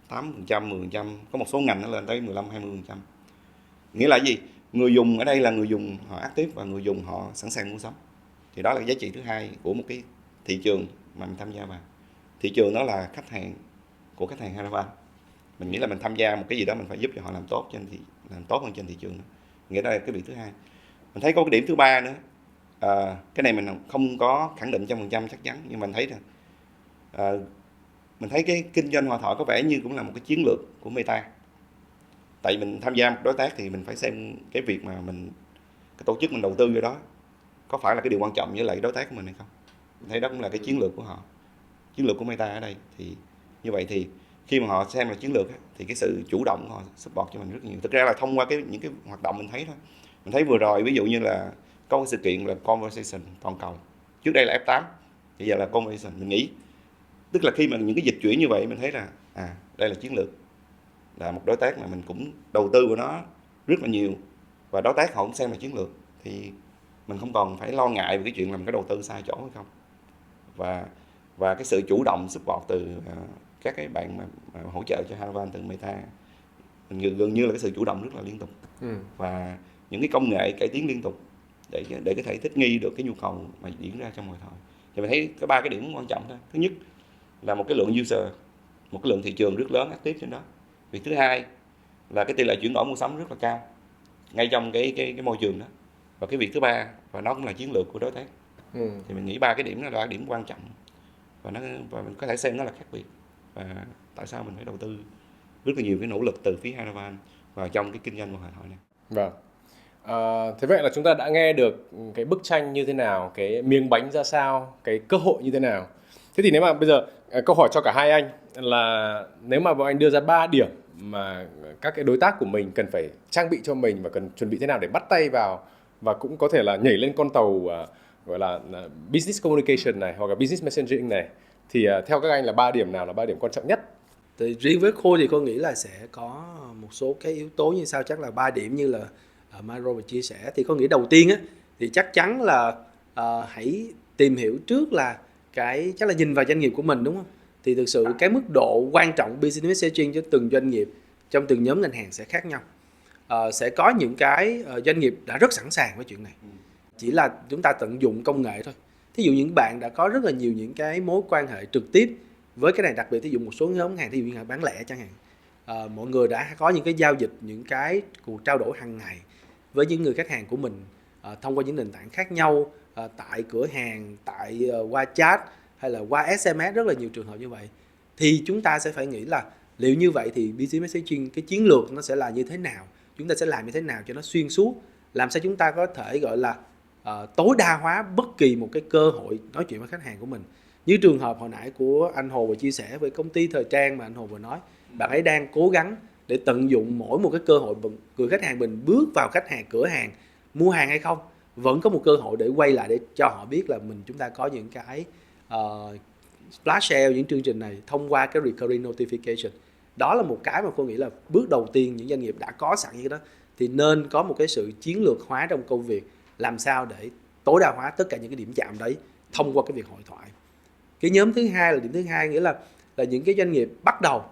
8%, 10%, có một số ngành nó lên tới 15-20%. Nghĩa là gì? Người dùng ở đây là người dùng họ active và người dùng họ sẵn sàng mua sắm. Thì đó là cái giá trị thứ hai của một cái thị trường mà mình tham gia vào. Thị trường đó là khách hàng của khách hàng Haravan. Mình nghĩ là mình tham gia một cái gì đó mình phải giúp cho họ làm tốt hơn trên thị trường đó. Nghĩa đó là cái việc thứ hai. Mình thấy có cái điểm thứ ba nữa. Cái này mình không có khẳng định 100% chắc chắn, nhưng mình thấy rằng mình thấy cái kinh doanh hội thoại có vẻ như cũng là một cái chiến lược của Meta. Tại mình tham gia một đối tác thì mình phải xem cái việc mà cái tổ chức mình đầu tư vô đó có phải là cái điều quan trọng với lại đối tác của mình hay không. Mình thấy đó cũng là cái chiến lược của họ, chiến lược của Meta ở đây. Thì như vậy thì khi mà họ xem là chiến lược thì cái sự chủ động của họ support cho mình rất nhiều. Thực ra là thông qua những cái hoạt động mình thấy thôi. Mình thấy vừa rồi ví dụ như là có cái sự kiện là conversation toàn cầu. Trước đây là F8, bây giờ là conversation. Mình nghĩ tức là khi mà những cái dịch chuyển như vậy mình thấy là đây là chiến lược, là một đối tác mà mình cũng đầu tư vào nó rất là nhiều, và đối tác họ cũng xem là chiến lược, thì mình không còn phải lo ngại về cái chuyện là mình có đầu tư sai chỗ hay không. Và cái sự chủ động support từ các cái bạn mà hỗ trợ cho Haravan từ Meta, mình gần như là cái sự chủ động rất là liên tục. Và những cái công nghệ cải tiến liên tục để có thể thích nghi được cái nhu cầu mà diễn ra trong hội thoại. Thì mình thấy có 3 cái điểm quan trọng thôi. Thứ nhất là một cái lượng user, một cái lượng thị trường rất lớn active trên đó. Việc thứ hai là cái tỷ lệ chuyển đổi mua sắm rất là cao ngay trong cái môi trường đó. Và cái việc thứ ba, và nó cũng là chiến lược của đối tác. Thì mình nghĩ 3 cái điểm đó là điểm quan trọng, và mình có thể xem nó là khác biệt, và tại sao mình phải đầu tư rất là nhiều cái nỗ lực từ phía Haravan vào trong cái kinh doanh của hội thoại này. Vâng. Thế vậy là chúng ta đã nghe được cái bức tranh như thế nào, cái miếng bánh ra sao, cái cơ hội như thế nào. Thế thì nếu mà bây giờ câu hỏi cho cả hai anh là nếu mà bọn anh đưa ra 3 điểm mà các cái đối tác của mình cần phải trang bị cho mình và cần chuẩn bị thế nào để bắt tay vào, và cũng có thể là nhảy lên con tàu gọi là business communication này hoặc là business messaging này, thì theo các anh là 3 điểm nào là 3 điểm quan trọng nhất? Thì riêng với Khôi thì con nghĩ là sẽ có một số cái yếu tố như sau, chắc là 3 điểm như là Myro vừa chia sẻ. Thì con nghĩ đầu tiên á, thì chắc chắn là hãy tìm hiểu trước là chắc là nhìn vào doanh nghiệp của mình, đúng không? Thì thực sự cái mức độ quan trọng business messaging cho từng doanh nghiệp trong từng nhóm ngành hàng sẽ khác nhau. Sẽ có những cái doanh nghiệp đã rất sẵn sàng với chuyện này, chỉ là chúng ta tận dụng công nghệ thôi. Thí dụ những bạn đã có rất là nhiều những cái mối quan hệ trực tiếp với cái này, đặc biệt thí dụ một số nhóm hàng, thí dụ như là bán lẻ chẳng hạn, mọi người đã có những cái giao dịch, những cái cuộc trao đổi hàng ngày với những người khách hàng của mình thông qua những nền tảng khác nhau, tại cửa hàng, qua chat hay là qua SMS, rất là nhiều trường hợp như vậy. Thì chúng ta sẽ phải nghĩ là liệu như vậy thì business messaging, cái chiến lược nó sẽ là như thế nào, chúng ta sẽ làm như thế nào cho nó xuyên suốt, làm sao chúng ta có thể gọi là tối đa hóa bất kỳ một cái cơ hội nói chuyện với khách hàng của mình. Như trường hợp hồi nãy của anh Hồ vừa chia sẻ về công ty thời trang mà anh Hồ vừa nói, bạn ấy đang cố gắng để tận dụng mỗi một cái cơ hội người khách hàng mình bước vào cửa hàng mua hàng hay không, vẫn có một cơ hội để quay lại để cho họ biết là chúng ta có những cái flash sale, những chương trình này thông qua cái recurring notification. Đó là một cái mà tôi nghĩ là bước đầu tiên những doanh nghiệp đã có sẵn như cái đó thì nên có một cái sự chiến lược hóa trong công việc, làm sao để tối đa hóa tất cả những cái điểm chạm đấy thông qua cái việc hội thoại. Cái nhóm thứ hai là điểm thứ hai, nghĩa là những cái doanh nghiệp bắt đầu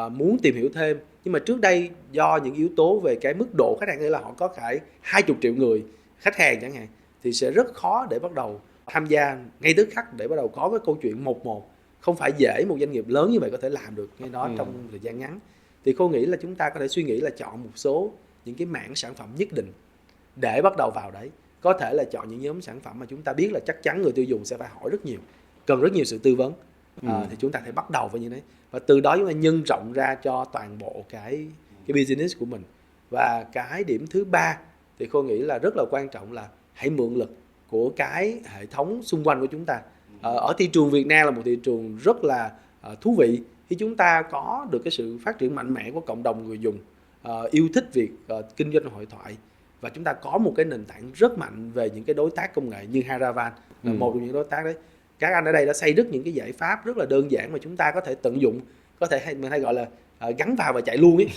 muốn tìm hiểu thêm, nhưng mà trước đây do những yếu tố về cái mức độ khách hàng, nghĩa là họ có cả 20 triệu người khách hàng chẳng hạn, thì sẽ rất khó để bắt đầu tham gia ngay tức khắc để bắt đầu có cái câu chuyện một. Không phải dễ một doanh nghiệp lớn như vậy có thể làm được ngay đó trong thời gian ngắn. Thì cô nghĩ là chúng ta có thể suy nghĩ là chọn một số những cái mảng sản phẩm nhất định để bắt đầu vào đấy. Có thể là chọn những nhóm sản phẩm mà chúng ta biết là chắc chắn người tiêu dùng sẽ phải hỏi rất nhiều, cần rất nhiều sự tư vấn. Thì chúng ta phải bắt đầu với những đấy, và từ đó chúng ta nhân rộng ra cho toàn bộ cái business của mình. Và cái điểm thứ ba thì cô nghĩ là rất là quan trọng là hãy mượn lực của cái hệ thống xung quanh của chúng ta. Ở thị trường Việt Nam là một thị trường rất là thú vị, khi chúng ta có được cái sự phát triển mạnh mẽ của cộng đồng người dùng yêu thích việc kinh doanh hội thoại, và chúng ta có một cái nền tảng rất mạnh về những cái đối tác công nghệ như Haravan là một trong những đối tác đấy. Các anh ở đây đã xây rất những cái giải pháp rất là đơn giản mà chúng ta có thể tận dụng, có thể mình hay gọi là gắn vào và chạy luôn ấy.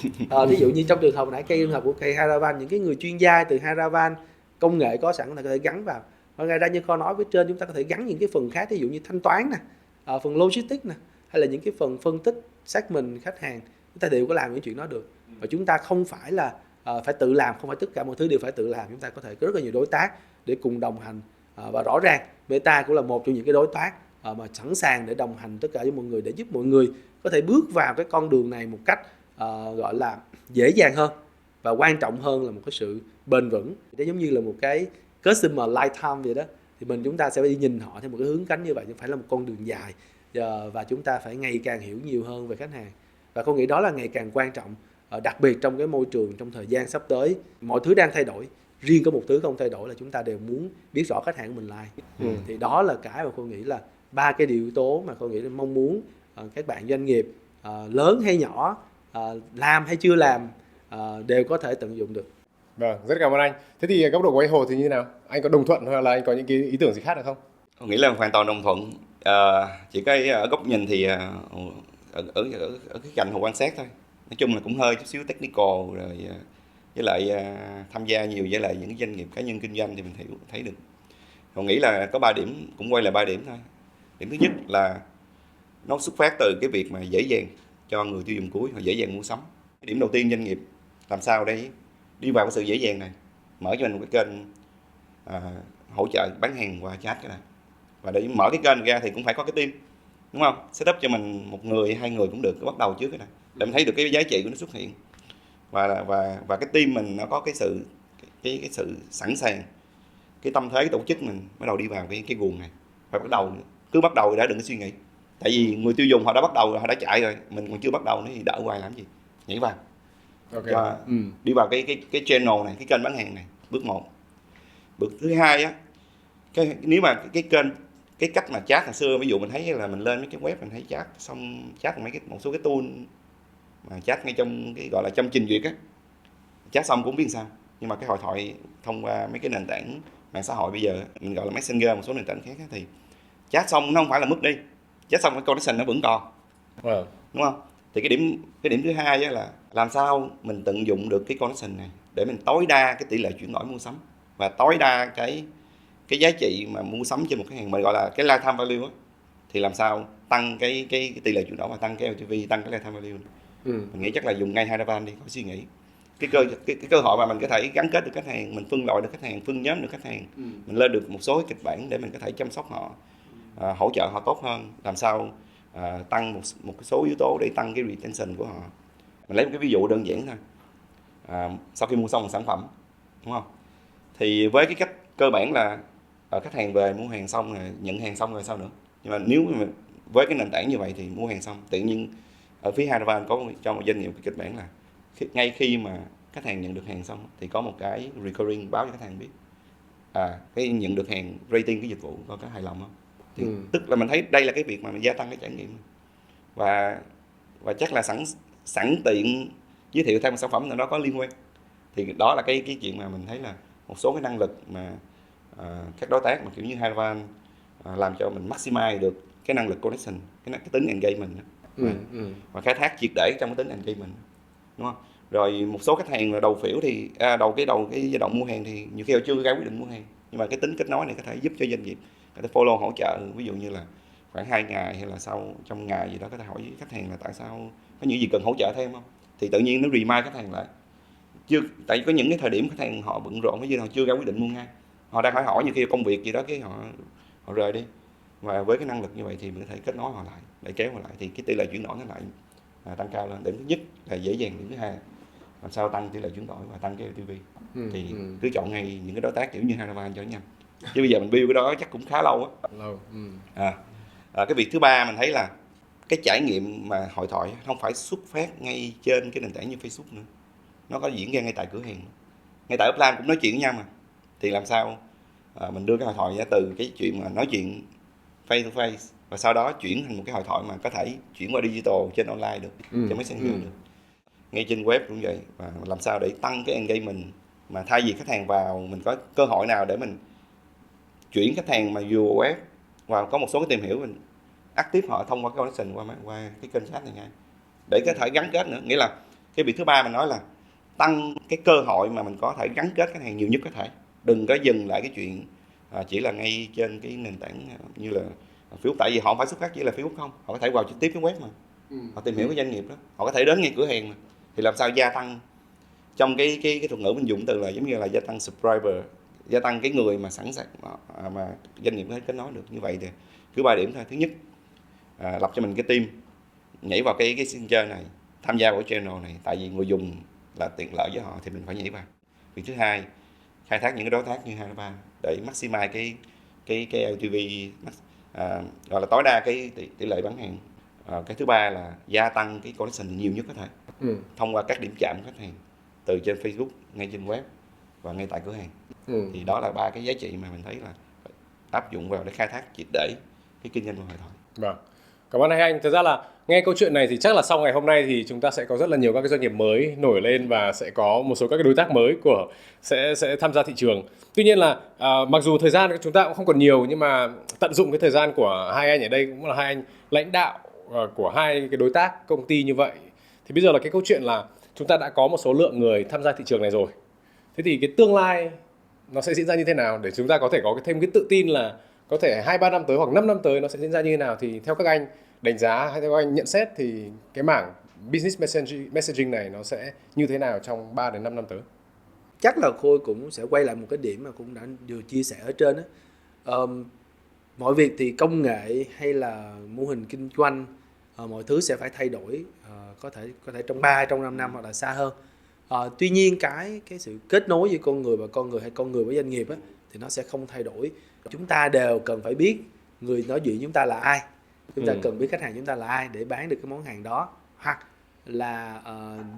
Ví dụ như trong trường hợp nãy trường hợp của cây Haravan, những cái người chuyên gia từ Haravan, công nghệ có sẵn là có thể gắn vào. Và ngoài ra như Kho nói với trên, chúng ta có thể gắn những cái phần khác, ví dụ như thanh toán nè, phần logistics nè, hay là những cái phần phân tích segment khách hàng, chúng ta đều có làm những chuyện đó được. Và chúng ta không phải là phải tự làm, không phải tất cả mọi thứ đều phải tự làm, chúng ta có thể có rất là nhiều đối tác để cùng đồng hành. Và rõ ràng Meta cũng là một trong những cái đối tác mà sẵn sàng để đồng hành tất cả với mọi người, để giúp mọi người có thể bước vào cái con đường này một cách gọi là dễ dàng hơn, và quan trọng hơn là một cái sự bền vững. Nó giống như là một cái customer lifetime vậy đó, thì chúng ta sẽ phải đi nhìn họ theo một cái hướng cánh như vậy, chứ phải là một con đường dài, và chúng ta phải ngày càng hiểu nhiều hơn về khách hàng. Và tôi nghĩ đó là ngày càng quan trọng, đặc biệt trong cái môi trường trong thời gian sắp tới, mọi thứ đang thay đổi, riêng có một thứ không thay đổi là chúng ta đều muốn biết rõ khách hàng của mình là ai. Thì đó là cái mà tôi nghĩ là 3 cái yếu tố mà tôi nghĩ là mong muốn các bạn doanh nghiệp lớn hay nhỏ, làm hay chưa làm, đều có thể tận dụng được. Vâng, rất cảm ơn anh. Thế thì góc độ của anh Hồ thì như thế nào? Anh có đồng thuận hay là anh có những cái ý tưởng gì khác được không? Tôi nghĩ là hoàn toàn đồng thuận. Chỉ cái ở góc nhìn thì ở cái cạnh Hồ quan sát thôi. Nói chung là cũng hơi chút xíu technical rồi, với lại tham gia nhiều với lại những cái doanh nghiệp cá nhân kinh doanh thì mình thấy được. Tôi nghĩ là có 3 điểm, cũng quay lại 3 điểm thôi. Điểm thứ nhất là nó xuất phát từ cái việc mà dễ dàng cho người tiêu dùng cuối, họ dễ dàng mua sắm. Điểm đầu tiên, doanh nghiệp làm sao để đi vào cái sự dễ dàng này, mở cho mình một cái kênh hỗ trợ bán hàng qua chat cái này. Và để mở cái kênh ra thì cũng phải có cái team, đúng không? Setup cho mình một người, 2 người cũng được, cứ bắt đầu trước cái này để mình thấy được cái giá trị của nó xuất hiện. Và cái team mình nó có cái sự sẵn sàng, cái tâm thế tổ chức mình bắt đầu đi vào cái guồng này. Phải bắt đầu đã, đừng có suy nghĩ. Tại vì người tiêu dùng họ đã bắt đầu rồi, họ đã chạy rồi, mình còn chưa bắt đầu nữa thì đợi hoài làm gì. Nhảy vào. Ok. Đi vào cái channel này, cái kênh bán hàng này, bước 1. Bước thứ hai á, nếu mà cái kênh, cái cách mà chat hồi xưa, ví dụ mình thấy là mình lên mấy cái web mình thấy chat xong chat một số cái tool mà chat ngay trong cái gọi là trong trình duyệt á, chat xong cũng không biết sao. Nhưng mà cái hội thoại thông qua mấy cái nền tảng mạng xã hội bây giờ mình gọi là Messenger, một số nền tảng khác á, thì chat xong nó không phải là mất đi, chat xong cái connection nó vẫn còn, đúng không? Thì cái điểm thứ hai á là làm sao mình tận dụng được cái connection này để mình tối đa cái tỷ lệ chuyển đổi mua sắm và tối đa cái giá trị mà mua sắm trên một cái hàng mình gọi là cái lifetime value á, thì làm sao tăng cái tỷ lệ chuyển đổi và tăng cái LTV, tăng cái lifetime value. Mình nghĩ chắc là dùng ngay Haravan đi, khỏi suy nghĩ. Cái cơ hội mà mình có thể gắn kết được khách hàng, mình phân loại được khách hàng, phân nhóm được khách hàng, mình lên được một số cái kịch bản để mình có thể chăm sóc họ, hỗ trợ họ tốt hơn, làm sao tăng một cái số yếu tố để tăng cái retention của họ. Mình lấy một cái ví dụ đơn giản thôi. Sau khi mua xong một sản phẩm, đúng không? Thì với cái cách cơ bản là khách hàng về mua hàng xong rồi, nhận hàng xong rồi sao nữa. Nhưng mà nếu mà với cái nền tảng như vậy thì mua hàng xong, tự nhiên ở phía Haravan có cho một doanh nghiệp cái kịch bản là ngay khi mà khách hàng nhận được hàng xong thì có một cái recurring báo cho khách hàng biết cái nhận được hàng, rating cái dịch vụ coi có hài lòng không. Thì tức là mình thấy đây là cái việc mà mình gia tăng cái trải nghiệm, và chắc là sẵn tiện giới thiệu thêm một sản phẩm nào đó có liên quan. Thì đó là cái chuyện mà mình thấy là một số cái năng lực mà các đối tác mà kiểu như Haravan làm cho mình maximize được cái năng lực connection, cái tính engagement và khai thác triệt để trong cái tính engagement, đúng không? Rồi một số khách hàng là đầu phiểu thì đầu cái giai đoạn mua hàng thì nhiều khi họ chưa ra quyết định mua hàng, nhưng mà cái tính kết nối này có thể giúp cho doanh nghiệp có thể follow hỗ trợ, ví dụ như là khoảng 2 ngày hay là sau trong ngày gì đó có thể hỏi khách hàng là tại sao có những gì cần hỗ trợ thêm không, thì tự nhiên nó remind khách hàng lại. Tại vì có những cái thời điểm khách hàng họ bận rộn, cái gì họ chưa ra quyết định mua ngay, họ đang hỏi nhiều khi công việc gì đó cái họ rời đi. Và với cái năng lực như vậy thì mình có thể kết nối họ lại để kéo họ lại, thì cái tỷ lệ chuyển đổi nó lại tăng cao lên. Điểm thứ nhất là dễ dàng, điểm thứ hai làm sao tăng tỷ lệ chuyển đổi và tăng cái LTV. Thì cứ chọn ngay những cái đối tác kiểu như Haravan cho nhanh, chứ bây giờ mình build cái đó chắc cũng khá lâu á. Cái việc thứ ba mình thấy là cái trải nghiệm mà hội thoại không phải xuất phát ngay trên cái nền tảng như Facebook nữa, nó có diễn ra ngay tại cửa hàng, ngay tại offline cũng nói chuyện với nhau mà. Thì làm sao mình đưa cái hội thoại ra từ cái chuyện mà nói chuyện face to face và sau đó chuyển thành một cái hội thoại mà có thể chuyển qua digital trên online được, trên Messenger được, ngay trên web cũng vậy. Và làm sao để tăng cái engagement, mà thay vì khách hàng vào mình có cơ hội nào để mình chuyển khách hàng mà vừa web và có một số cái tìm hiểu, mình active họ thông qua cái connection qua cái kênh chat này ngay để có thể gắn kết nữa. Nghĩa là cái việc thứ ba mình nói là tăng cái cơ hội mà mình có thể gắn kết khách hàng nhiều nhất có thể, đừng có dừng lại cái chuyện chỉ là ngay trên cái nền tảng như là Facebook. Tại vì họ không phải xuất phát chỉ là Facebook không, họ có thể vào trực tiếp cái web mà họ tìm hiểu cái doanh nghiệp đó, họ có thể đến ngay cửa hàng mà. Thì làm sao gia tăng trong cái thuật ngữ mình dùng từ là giống như là gia tăng subscriber, gia tăng cái người mà sẵn sàng mà doanh nghiệp có thể kết nối được. Như vậy thì cứ 3 điểm thôi. Thứ nhất, lập cho mình cái team nhảy vào cái chơi này, tham gia vào cái channel này, tại vì người dùng là tiện lợi với họ thì mình phải nhảy vào. Việc thứ hai, khai thác những cái đối tác như Haravan để maximize cái LTV, gọi là tối đa cái tỷ lệ bán hàng. Cái thứ ba là gia tăng cái connection nhiều nhất có thể thông qua các điểm chạm khách hàng từ trên Facebook, ngay trên web và ngay tại cửa hàng. Thì đó là 3 cái giá trị mà mình thấy là áp dụng vào để khai thác triệt để cái kinh doanh của hội thoại. Vâng, Cảm ơn hai anh. Thật ra là nghe câu chuyện này thì chắc là sau ngày hôm nay thì chúng ta sẽ có rất là nhiều các cái doanh nghiệp mới nổi lên và sẽ có một số các cái đối tác mới sẽ tham gia thị trường. Tuy nhiên là mặc dù thời gian chúng ta cũng không còn nhiều, nhưng mà tận dụng cái thời gian của hai anh ở đây, cũng là hai anh lãnh đạo của hai cái đối tác công ty như vậy, thì bây giờ là cái câu chuyện là chúng ta đã có một số lượng người tham gia thị trường này rồi. Thế thì cái tương lai nó sẽ diễn ra như thế nào để chúng ta có thể có thêm cái tự tin là có thể 2-3 năm tới hoặc 5 năm tới nó sẽ diễn ra như thế nào, thì theo các anh đánh giá hay theo các anh nhận xét thì cái mảng business messaging này nó sẽ như thế nào trong 3 đến 5 năm tới? Chắc là Khôi cũng sẽ quay lại một cái điểm mà cũng đã vừa chia sẻ ở trên đó. Mọi việc thì công nghệ hay là mô hình kinh doanh, mọi thứ sẽ phải thay đổi, có thể trong 3 trong 5 năm hoặc là xa hơn. Tuy nhiên cái sự kết nối giữa con người và con người hay con người với doanh nghiệp á, thì nó sẽ không thay đổi. Chúng ta đều cần phải biết người nói chuyện chúng ta là ai, chúng ta cần biết khách hàng chúng ta là ai để bán được cái món hàng đó, hoặc là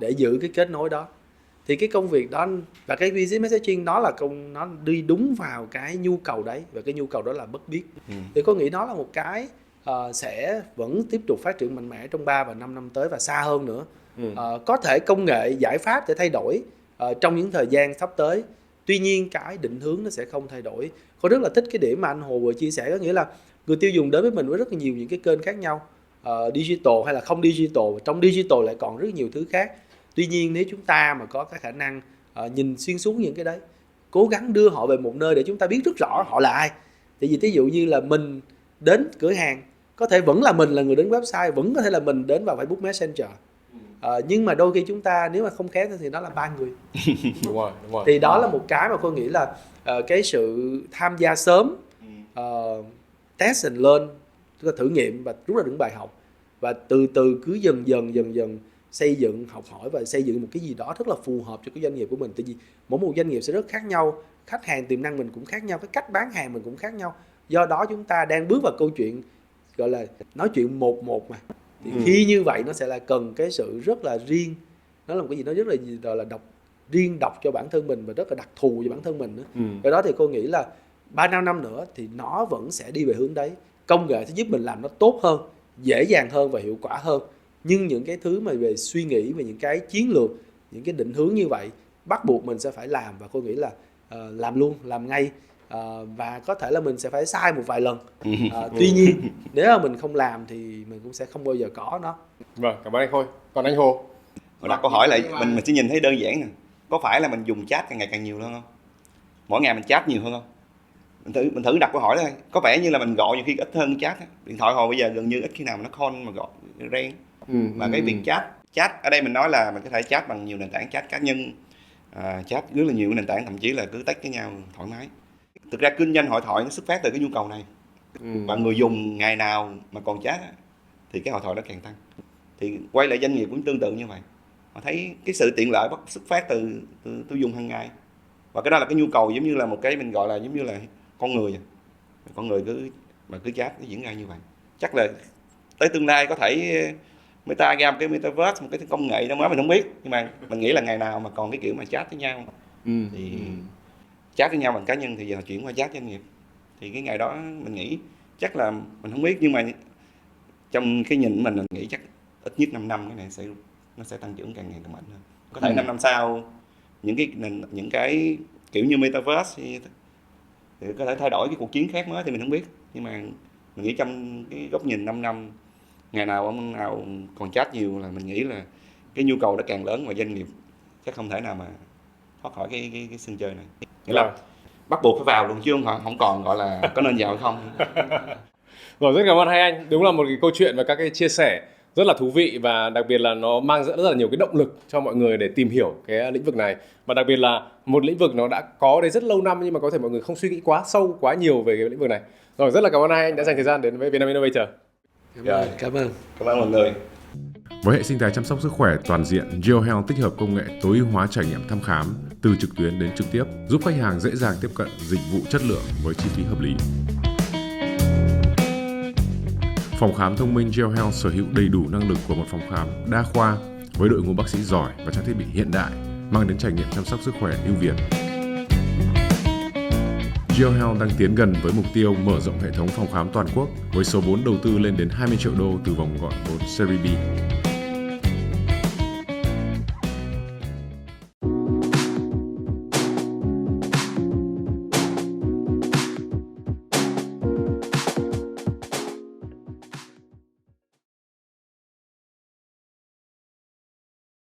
để giữ cái kết nối đó. Thì cái công việc đó và cái business messaging nó đi đúng vào cái nhu cầu đấy, và cái nhu cầu đó là bất biết. Thì có nghĩ nó là một cái sẽ vẫn tiếp tục phát triển mạnh mẽ trong 3 và 5 năm tới và xa hơn nữa. Có thể công nghệ giải pháp sẽ thay đổi trong những thời gian sắp tới, tuy nhiên cái định hướng nó sẽ không thay đổi. Tôi rất là thích cái điểm mà anh Hồ vừa chia sẻ, có nghĩa là người tiêu dùng đến với mình với rất là nhiều những cái kênh khác nhau, digital hay là không digital, trong digital lại còn rất nhiều thứ khác. Tuy nhiên nếu chúng ta mà có cái khả năng nhìn xuyên suốt những cái đấy, cố gắng đưa họ về một nơi để chúng ta biết rất rõ họ là ai. Tại vì ví dụ như là mình đến cửa hàng, có thể vẫn là mình là người đến website, vẫn có thể là mình đến vào Facebook Messenger. Nhưng mà đôi khi chúng ta nếu mà không khéo thì đó là 3 người. Đúng rồi. Thì đó là một cái mà tôi nghĩ là cái sự tham gia sớm, test and learn, tức là thử nghiệm và rút ra những bài học, và từ từ cứ dần dần xây dựng, học hỏi và xây dựng một cái gì đó rất là phù hợp cho cái doanh nghiệp của mình. Tại vì mỗi một doanh nghiệp sẽ rất khác nhau, khách hàng tiềm năng mình cũng khác nhau, cái cách bán hàng mình cũng khác nhau. Do đó chúng ta đang bước vào câu chuyện gọi là nói chuyện một mà. Thì khi như vậy nó sẽ là cần cái sự rất là riêng, nó là một cái gì đó rất là gọi là riêng độc cho bản thân mình và rất là đặc thù cho bản thân mình nữa. Do đó thì cô nghĩ là 3-5 năm nữa thì nó vẫn sẽ đi về hướng đấy. Công nghệ sẽ giúp mình làm nó tốt hơn, dễ dàng hơn và hiệu quả hơn. Nhưng những cái thứ mà về suy nghĩ, về những cái chiến lược, những cái định hướng như vậy bắt buộc mình sẽ phải làm, và cô nghĩ là làm luôn, làm ngay. Và có thể là mình sẽ phải sai một vài lần. Tuy nhiên nếu mà mình không làm thì mình cũng sẽ không bao giờ có nó. Vâng, cảm ơn anh Khôi. Còn anh Hồ? Hồi đặt câu hỏi là mình chỉ nhìn thấy đơn giản nè, có phải là mình dùng chat càng ngày càng nhiều hơn không? Mỗi ngày mình chat nhiều hơn không? Mình thử đặt câu hỏi thôi. Có vẻ như là mình gọi nhiều khi ít hơn chat. Điện thoại hồi bây giờ gần như ít khi nào mà nó call mà gọi reng. Mà cái việc chat ở đây mình nói là mình có thể chat bằng nhiều nền tảng, chat cá nhân, chat rất là nhiều nền tảng, thậm chí là cứ tách với nhau thoải mái. Thực ra kinh doanh hội thoại nó xuất phát từ cái nhu cầu này. Và người dùng ngày nào mà còn chat thì cái hội thoại nó càng tăng. Thì quay lại doanh nghiệp cũng tương tự như vậy. Họ thấy cái sự tiện lợi xuất phát từ tiêu dùng hàng ngày, và cái đó là cái nhu cầu, giống như là một cái mình gọi là giống như là con người cứ chat nó diễn ra như vậy. Chắc là tới tương lai có thể Meta ra một cái metaverse, một cái công nghệ đâu đó mình không biết, nhưng mà mình nghĩ là ngày nào mà còn cái kiểu mà chat với nhau thì chat với nhau bằng cá nhân thì giờ chuyển qua chat doanh nghiệp, thì cái ngày đó mình nghĩ chắc là mình không biết, nhưng mà trong cái nhìn mình nghĩ chắc ít nhất 5 năm cái này nó sẽ tăng trưởng càng ngày càng mạnh hơn. Có thể 5 năm sau những cái kiểu như metaverse thì có thể thay đổi cái cuộc chiến khác mới thì mình không biết, nhưng mà mình nghĩ trong cái góc nhìn 5 năm, ngày nào ông nào còn chat nhiều là mình nghĩ là cái nhu cầu nó càng lớn và doanh nghiệp chắc không thể nào mà thoát khỏi cái sân chơi này. Nghĩa là bắt buộc phải vào luôn chứ không còn gọi là có nên vào hay không. Rồi, rất cảm ơn hai anh. Đúng là một cái câu chuyện và các cái chia sẻ rất là thú vị, và đặc biệt là nó mang rất là nhiều cái động lực cho mọi người để tìm hiểu cái lĩnh vực này. Và đặc biệt là một lĩnh vực nó đã có đấy rất lâu năm, nhưng mà có thể mọi người không suy nghĩ quá sâu, quá nhiều về cái lĩnh vực này. Rồi, rất là cảm ơn hai anh đã dành thời gian đến với Vietnam Innovator. Cảm ơn mọi người. Với hệ sinh thái chăm sóc sức khỏe toàn diện, GeoHealth tích hợp công nghệ tối ưu hóa trải nghiệm thăm khám từ trực tuyến đến trực tiếp, giúp khách hàng dễ dàng tiếp cận dịch vụ chất lượng với chi phí hợp lý. Phòng khám thông minh GeoHealth sở hữu đầy đủ năng lực của một phòng khám đa khoa với đội ngũ bác sĩ giỏi và trang thiết bị hiện đại, mang đến trải nghiệm chăm sóc sức khỏe ưu việt. GeoHealth đang tiến gần với mục tiêu mở rộng hệ thống phòng khám toàn quốc với số vốn đầu tư lên đến 20 triệu đô từ vòng gọi vốn Series B.